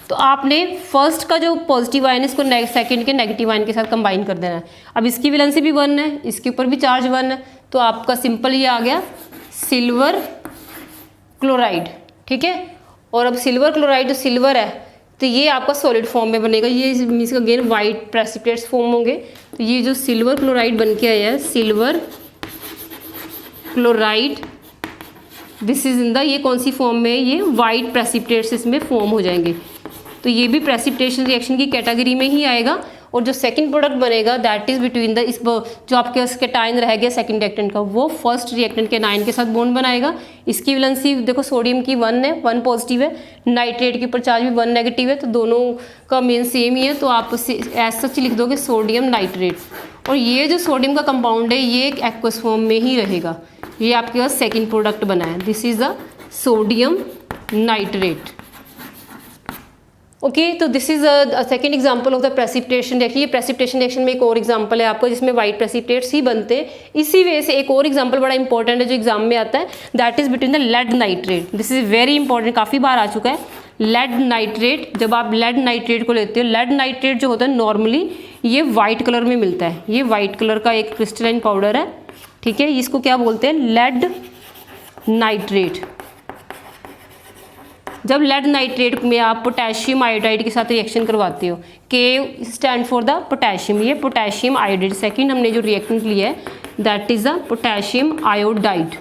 तो आपने फर्स्ट का जो पॉजिटिव आयन है इसको सेकंड के नेगेटिव आयन के साथ कंबाइन कर देना है। अब इसकी वैलेंसी भी 1 है, इसके ऊपर भी चार्ज 1 है, तो आपका सिंपल ये आ गया सिल्वर क्लोराइड, ठीक है। और अब सिल्वर क्लोराइड जो सिल्वर है तो ये आपका सॉलिड फॉर्म में बनेगा, ये means again white precipitates form होंगे। तो ये जो सिल्वर क्लोराइड बन के आया है silver chloride, this is in the, ये कौन सी फॉर्म में है? ये वाइट प्रेसिपिटेट्स इसमें फॉर्म हो जाएंगे। तो ये भी प्रेसिपिटेशन रिएक्शन की कैटेगरी में ही आएगा। और जो सेकंड प्रोडक्ट बनेगा दैट इज बिटवीन द इस जो आपके पास कैटायन रह गया सेकंड रिएक्टेंट का, वो फर्स्ट रिएक्टेंट के एनायन के साथ बॉन्ड बनाएगा। इसकी वैलेंसी देखो सोडियम की 1 है, 1 पॉजिटिव है, नाइट्रेट के ऊपर चार्ज भी 1 नेगेटिव है, तो दोनों का मेन सेम ही है, तो आप एज सच लिख दोगे सोडियम नाइट्रेट। और ये जो सोडियम का कंपाउंड है ये एक एक्वस फॉर्म में ही रहेगा, ये आपके पास सेकेंड प्रोडक्ट बना है, this is the sodium nitrate. Okay, तो this is a second example of the precipitation reaction. ये प्रेसिपिटेशन रिएक्शन में एक और एग्जाम्पल है आपको जिसमें वाइट प्रेसिपिटेट्स ही बनते हैं। इसी वजह से एक और एग्जाम्पल बड़ा इंपॉर्टेंट है जो एग्जाम में आता है, that is between the lead nitrate. This is very important, काफ़ी बार आ चुका है। लेड नाइट्रेट, जब आप लेड नाइट्रेट को लेते हो, लेड नाइट्रेट जो होता है नॉर्मली ये वाइट कलर में मिलता है, ये वाइट कलर का एक क्रिस्टलाइन पाउडर है, ठीक है, इसको क्या बोलते हैं, लेड नाइट्रेट। जब लेड नाइट्रेट में आप पोटेशियम आयोडाइड के साथ रिएक्शन करवाते हो, के स्टैंड फॉर द पोटेशियम, ये पोटेशियम आयोडाइड, सेकंड हमने जो रिएक्टेंट लिया है that is the potassium iodide.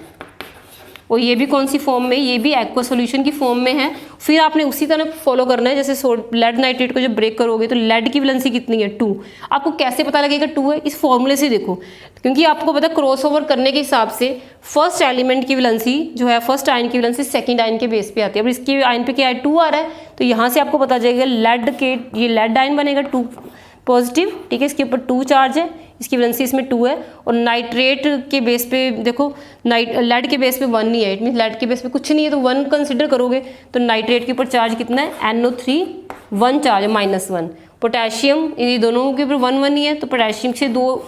और ये भी कौन सी फॉर्म में, ये भी एक्वा सॉल्यूशन की फॉर्म में है। फिर आपने उसी तरह फॉलो करना है, जैसे लेड नाइट्रेट को जब ब्रेक करोगे तो लेड की वैलेंसी कितनी है, 2। आपको कैसे पता लगेगा 2 है, इस फॉर्मूले से देखो, क्योंकि आपको पता क्रॉस ओवर करने के हिसाब से फर्स्ट एलिमेंट की वैलेंसी जो है, फर्स्ट आयन की वैलेंसी सेकंड आयन के बेस पे आती है। अब इसकी आयन पे क्या है, 2 आ रहा है, तो यहाँ से आपको पता चलेगा लेड के, ये लेड आयन बनेगा 2 पॉजिटिव, ठीक है, इसके ऊपर 2 चार्ज है, इसकी वैलेंसी इसमें 2 है। और नाइट्रेट के बेस पे देखो, लेड के बेस पे 1 नहीं है, इट मीन लेड के बेस पे कुछ नहीं है, तो 1 कंसिडर करोगे, तो नाइट्रेट के ऊपर चार्ज कितना है, NO3 1 चार्ज है, -1। पोटेशियम, ये दोनों के ऊपर 1 1 ही है, तो पोटेशियम से 2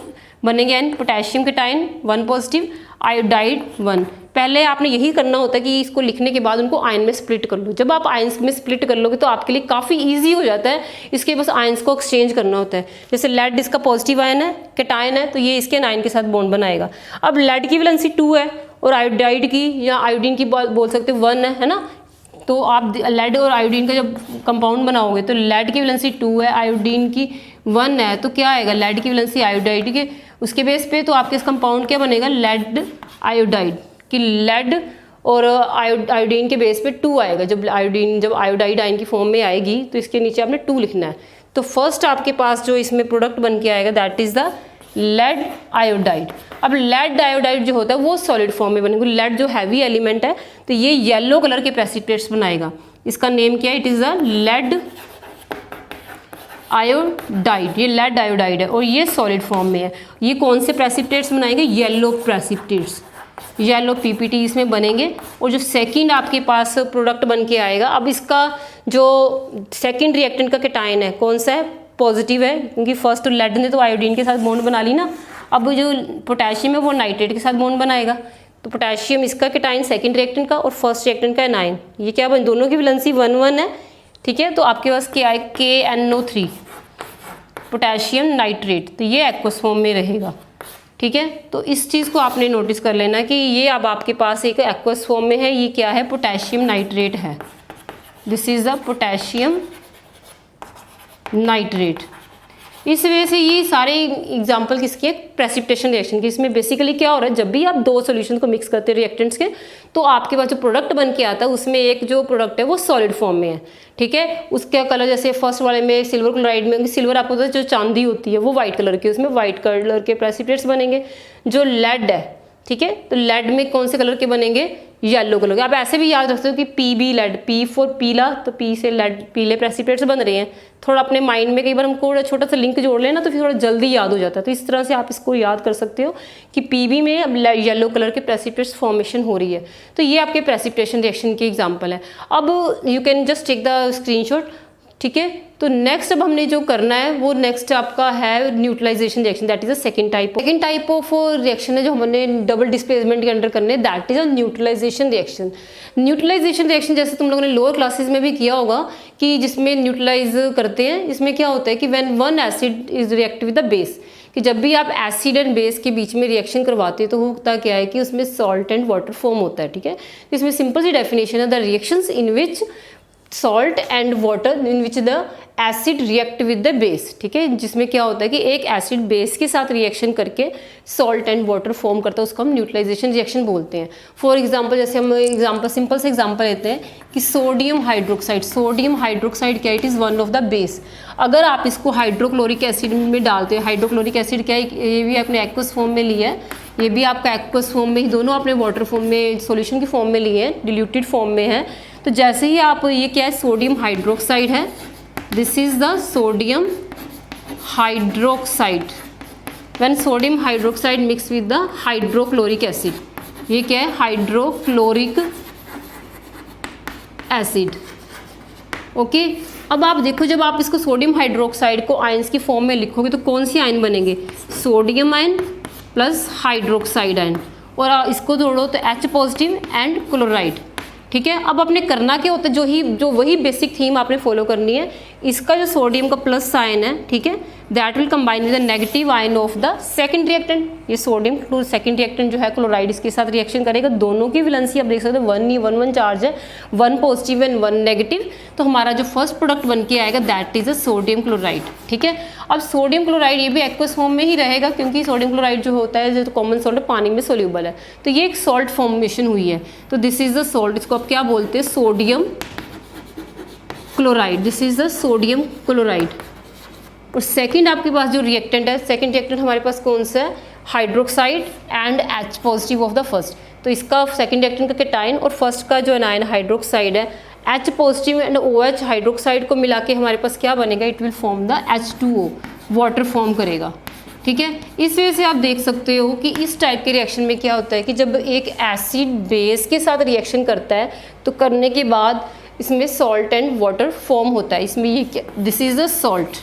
बनेंगे एन, पोटेशियम कैटायन 1 पॉजिटिव, आयोडाइड 1। पहले आपने यही करना होता है कि इसको लिखने के बाद उनको आयन में स्प्लिट कर लो। जब आप आयन्स में स्प्लिट कर लोगे तो आपके लिए काफ़ी इजी हो जाता है, इसके बस आयन्स को एक्सचेंज करना होता है। जैसे लेड इसका पॉजिटिव आयन है, कैटायन है, तो ये इसके आयन के साथ बॉन्ड बनाएगा। अब लेड की वैलेंसी 2 है और आयोडाइड की या आयोडीन की बोल सकते हो 1 है ना, तो आप लेड और आयोडीन का जब कंपाउंड बनाओगे तो लेड की वैलेंसी 2 है, आयोडीन की 1 है, तो क्या आएगा, लेड की वैलेंसी आयोडाइड के उसके बेस पे, तो आपके इस कंपाउंड क्या बनेगा, लेड आयोडाइड, कि लेड और आयोडीन के बेस पे 2 आएगा। जब आयोडाइड आयन की फॉर्म में आएगी तो इसके नीचे आपने 2 लिखना है। तो फर्स्ट आपके पास जो इसमें प्रोडक्ट बन के आएगा that is the lead iodide. अब लेड आयोडाइड जो होता है वो सॉलिड फॉर्म में बनेगा। लेड जो हैवी एलिमेंट है तो ये येलो कलर के प्रेसिपिटेट्स बनाएगा। इसका नेम क्या है, it is the lead iodide. ये लेड आयोडाइड है और ये सॉलिड फॉर्म में है। ये कौन से प्रेसिपिटेट्स बनाएंगे, येलो प्रेसिपिटेट्स, येलो पीपीटी इसमें बनेंगे। और जो सेकंड आपके पास प्रोडक्ट बन के आएगा, अब इसका जो सेकंड रिएक्टेंट का कैटायन है कौन सा है, पॉजिटिव है, क्योंकि फर्स्ट लेड ने तो आयोडीन के साथ बॉन्ड बना ली ना। अब जो पोटेशियम है वो नाइट्रेट के साथ बॉन्ड बनाएगा, तो पोटेशियम इसका कैटायन सेकंड रिएक्टेंट का और फर्स्ट रिएक्टेंट का एनायन, ये क्या बन, दोनों की वैलेंसी 1 1 है, ठीक है। तो आपके पास क्या है, KNO3 पोटेशियम नाइट्रेट, तो ये एक्वस फॉर्म में रहेगा, ठीक है। तो इस चीज़ को आपने नोटिस कर लेना कि ये अब आपके पास एक एक्वस फॉर्म में है, ये क्या है, पोटेशियम नाइट्रेट है, this is the potassium nitrate. इस वजह से ये सारे एग्जाम्पल किसके हैं, प्रेसिपिटेशन रिएक्शन की। इसमें बेसिकली क्या हो रहा है, जब भी आप 2 सॉल्यूशन को मिक्स करते हैं रिएक्टेंट्स के, तो आपके पास जो प्रोडक्ट बन के आता है उसमें एक जो प्रोडक्ट है वो सॉलिड फॉर्म में है, ठीक है। उसका कलर जैसे फर्स्ट वाले में सिल्वर क्लोराइड में, सिल्वर आपको पता है जो चांदी होती है वो वाइट कलर की, उसमें वाइट कलर के प्रेसिपिटेट्स बनेंगे। जो लेड है, ठीक है, तो लेड में कौन से कलर के बनेंगे, येलो कलर के। आप ऐसे भी याद रखते हो कि PB लेड, P फॉर पीला, तो P से लेड, पीले प्रेसिपिटेट्स बन रहे हैं। थोड़ा अपने माइंड में कई बार हमको छोटा सा लिंक जोड़ लेना तो फिर थोड़ा जल्दी याद हो जाता है। तो इस तरह से आप इसको याद कर सकते हो कि PB में अब येलो कलर के प्रेसिपिटेट्स फॉर्मेशन हो रही है। तो ये आपके प्रेसिपिटेशन रिएक्शन की एग्जाम्पल है। अब you can just take the screenshot, ठीक है। तो नेक्स्ट अब हमने जो करना है वो नेक्स्ट आपका है neutralisation reaction, that is a second type of reaction है जो हमने डबल डिस्प्लेसमेंट के अंडर करने, that is a neutralisation reaction. Neutralisation reaction जैसे तुम लोगों ने लोअर क्लासेस में भी किया होगा कि जिसमें न्यूट्रलाइज करते हैं, इसमें क्या होता है कि when one acid is react with the base, कि जब भी आप एसिड एंड बेस के बीच में रिएक्शन करवाते हैं तो होता क्या है कि उसमें सॉल्ट एंड वाटर फॉर्म होता है, ठीक है। इसमें सिंपल सी डेफिनेशन है, the reactions in which salt and water in which the acid react with the base, ठीक है, जिसमें क्या होता है कि एक एसिड बेस के साथ रिएक्शन करके सॉल्ट एंड वाटर फॉर्म करता है, उसको हम न्यूट्रलाइजेशन रिएक्शन बोलते हैं। फॉर एग्जांपल जैसे हम सिंपल से एग्जांपल लेते हैं कि सोडियम हाइड्रोक्साइड क्या, it is one of the base. अगर आप इसको हाइड्रोक्लोरिक एसिड में डालते हैं, हाइड्रोक्लोरिक एसिड क्या है, ये भी आपने एक्वस फॉर्म में लिया है, ये भी आपका एक्वस फॉर्म में ही, दोनों आपने वाटर फॉर्म में सॉल्यूशन की फॉर्म में लिए हैं, डिल्यूटेड फॉर्म में है। तो जैसे ही आप ये क्या है, सोडियम हाइड्रोक्साइड है, this is the sodium hydroxide. When sodium hydroxide mix with the hydrochloric acid, ये क्या है, हाइड्रोक्लोरिक एसिड। ओके, अब आप देखो जब आप इसको सोडियम हाइड्रोक्साइड को आयंस की फॉर्म में लिखोगे तो कौन सी आयन बनेंगे, sodium ion plus hydroxide ion, और इसको जोड़ो तो H पॉजिटिव एंड क्लोराइड, ठीक है। अब आपने करना क्या होता है, जो वही बेसिक थीम आपने फॉलो करनी है। इसका जो सोडियम का प्लस आयन है, ठीक है, that will combine with the negative ion of the second reactant. ये सोडियम टू सेकंड रिएक्टेंट जो है क्लोराइड, इसके साथ रिएक्शन करेगा। दोनों की वैलेंसी आप देख सकते हो 1 चार्ज है, 1 पॉजिटिव एंड 1 नेगेटिव। तो हमारा जो फर्स्ट प्रोडक्ट बन के आएगा that is a sodium chloride, ठीक है। अब सोडियम क्लोराइड ये भी एक्वस फॉर्म में ही रहेगा, क्योंकि सोडियम क्लोराइड जो होता है, जो कॉमन सॉल्ट है, पानी में सोल्यूबल है। तो ये एक सॉल्ट फॉर्मेशन हुई है, तो दिस इज द सॉल्ट। इसको आप क्या बोलते हैं, sodium chloride. This is the sodium chloride. और सेकंड आपके पास जो रिएक्टेंट है, सेकंड रिएक्टेंट हमारे पास कौन सा है, hydroxide and H positive of the first. तो इसका सेकंड रिएक्टेंट का कैटायन और फर्स्ट का जो एनायन हाइड्रोक्साइड है, H positive and OH hydroxide को मिला के हमारे पास क्या बनेगा, it will form the H2O, water form करेगा, ठीक है। इस वजह से आप देख सकते हो कि इस टाइप के रिएक्शन में क्या होता है कि जब एक एसिड बेस के साथ रिएक्शन करता है तो करने के बाद इसमें सॉल्ट एंड वाटर फॉर्म होता है। इसमें ये क्या, दिस इज द सॉल्ट,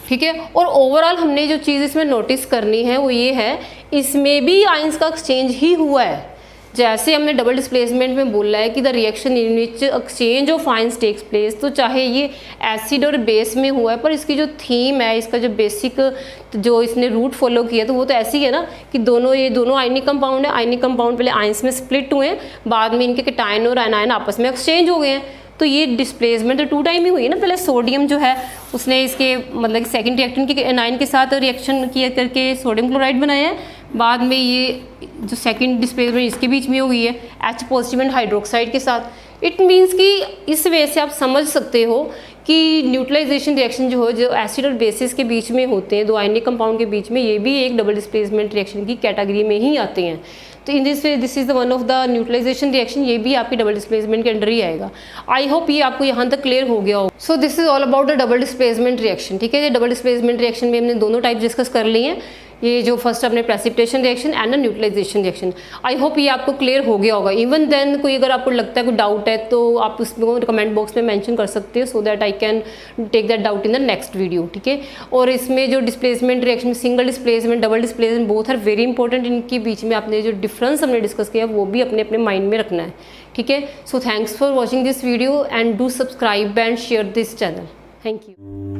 ठीक है। और ओवरऑल हमने जो चीज़ इसमें नोटिस करनी है वो ये है, इसमें भी आयंस का एक्सचेंज ही हुआ है। जैसे हमने डबल डिस्प्लेसमेंट में बोला है कि the reaction in which exchange of ions takes place, तो चाहे ये एसिड और बेस में हुआ है, पर इसकी जो थीम है, इसका जो बेसिक जो इसने रूट फॉलो किया, तो वो तो ऐसी है ना कि ये दोनों आयनिक कंपाउंड है। आयनिक कंपाउंड पहले आयंस में स्प्लिट हुए हैं, बाद में इनके कैटायन और एनायन आपस में एक्सचेंज हो गए हैं। तो ये डिस्प्लेसमेंट तो 2 टाइम ही हुई है ना। पहले सोडियम जो है उसने इसके मतलब सेकंड रिएक्टेंट के एनायन के साथ रिएक्शन किया करके सोडियम क्लोराइड बनाया है, बाद में ये जो सेकंड डिस्प्लेसमेंट इसके बीच में हुई है H पॉजिटिव एंड हाइड्रोक्साइड के साथ। इट मीन्स कि इस वे से आप समझ सकते हो कि न्यूट्रलाइजेशन रिएक्शन जो एसिड और बेसिस के बीच में होते हैं, 2 आयनिक कंपाउंड के बीच में, ये भी एक डबल डिस्प्लेसमेंट रिएक्शन की कैटेगरी में ही आते हैं। तो in this way this is the one of the neutralisation reaction, ये भी आपकी डबल डिस्प्लेसमेंट के अंडर ही आएगा। आई होप ये आपको यहाँ तक क्लियर हो गया हो। So this is all about the double displacement reaction, ठीक है। ये डबल डिस्प्लेसमेंट रिएक्शन में हमने दोनों टाइप डिस्कस कर लिए हैं, ये जो फर्स्ट अपने precipitation reaction and neutralisation reaction. I hope ये आपको क्लियर हो गया होगा। इवन देन कोई अगर आपको लगता है कोई डाउट है तो आप उसको कमेंट बॉक्स में मेंशन कर सकते हो, so that I can take that doubt in the next video, ठीक है। और इसमें जो displacement reaction, single displacement, double displacement, both are very important. इनके बीच में आपने जो डिफरेंस हमने डिस्कस किया वो भी अपने अपने माइंड में रखना है, ठीक है। So thanks for watching this video and do subscribe and share this channel. Thank you.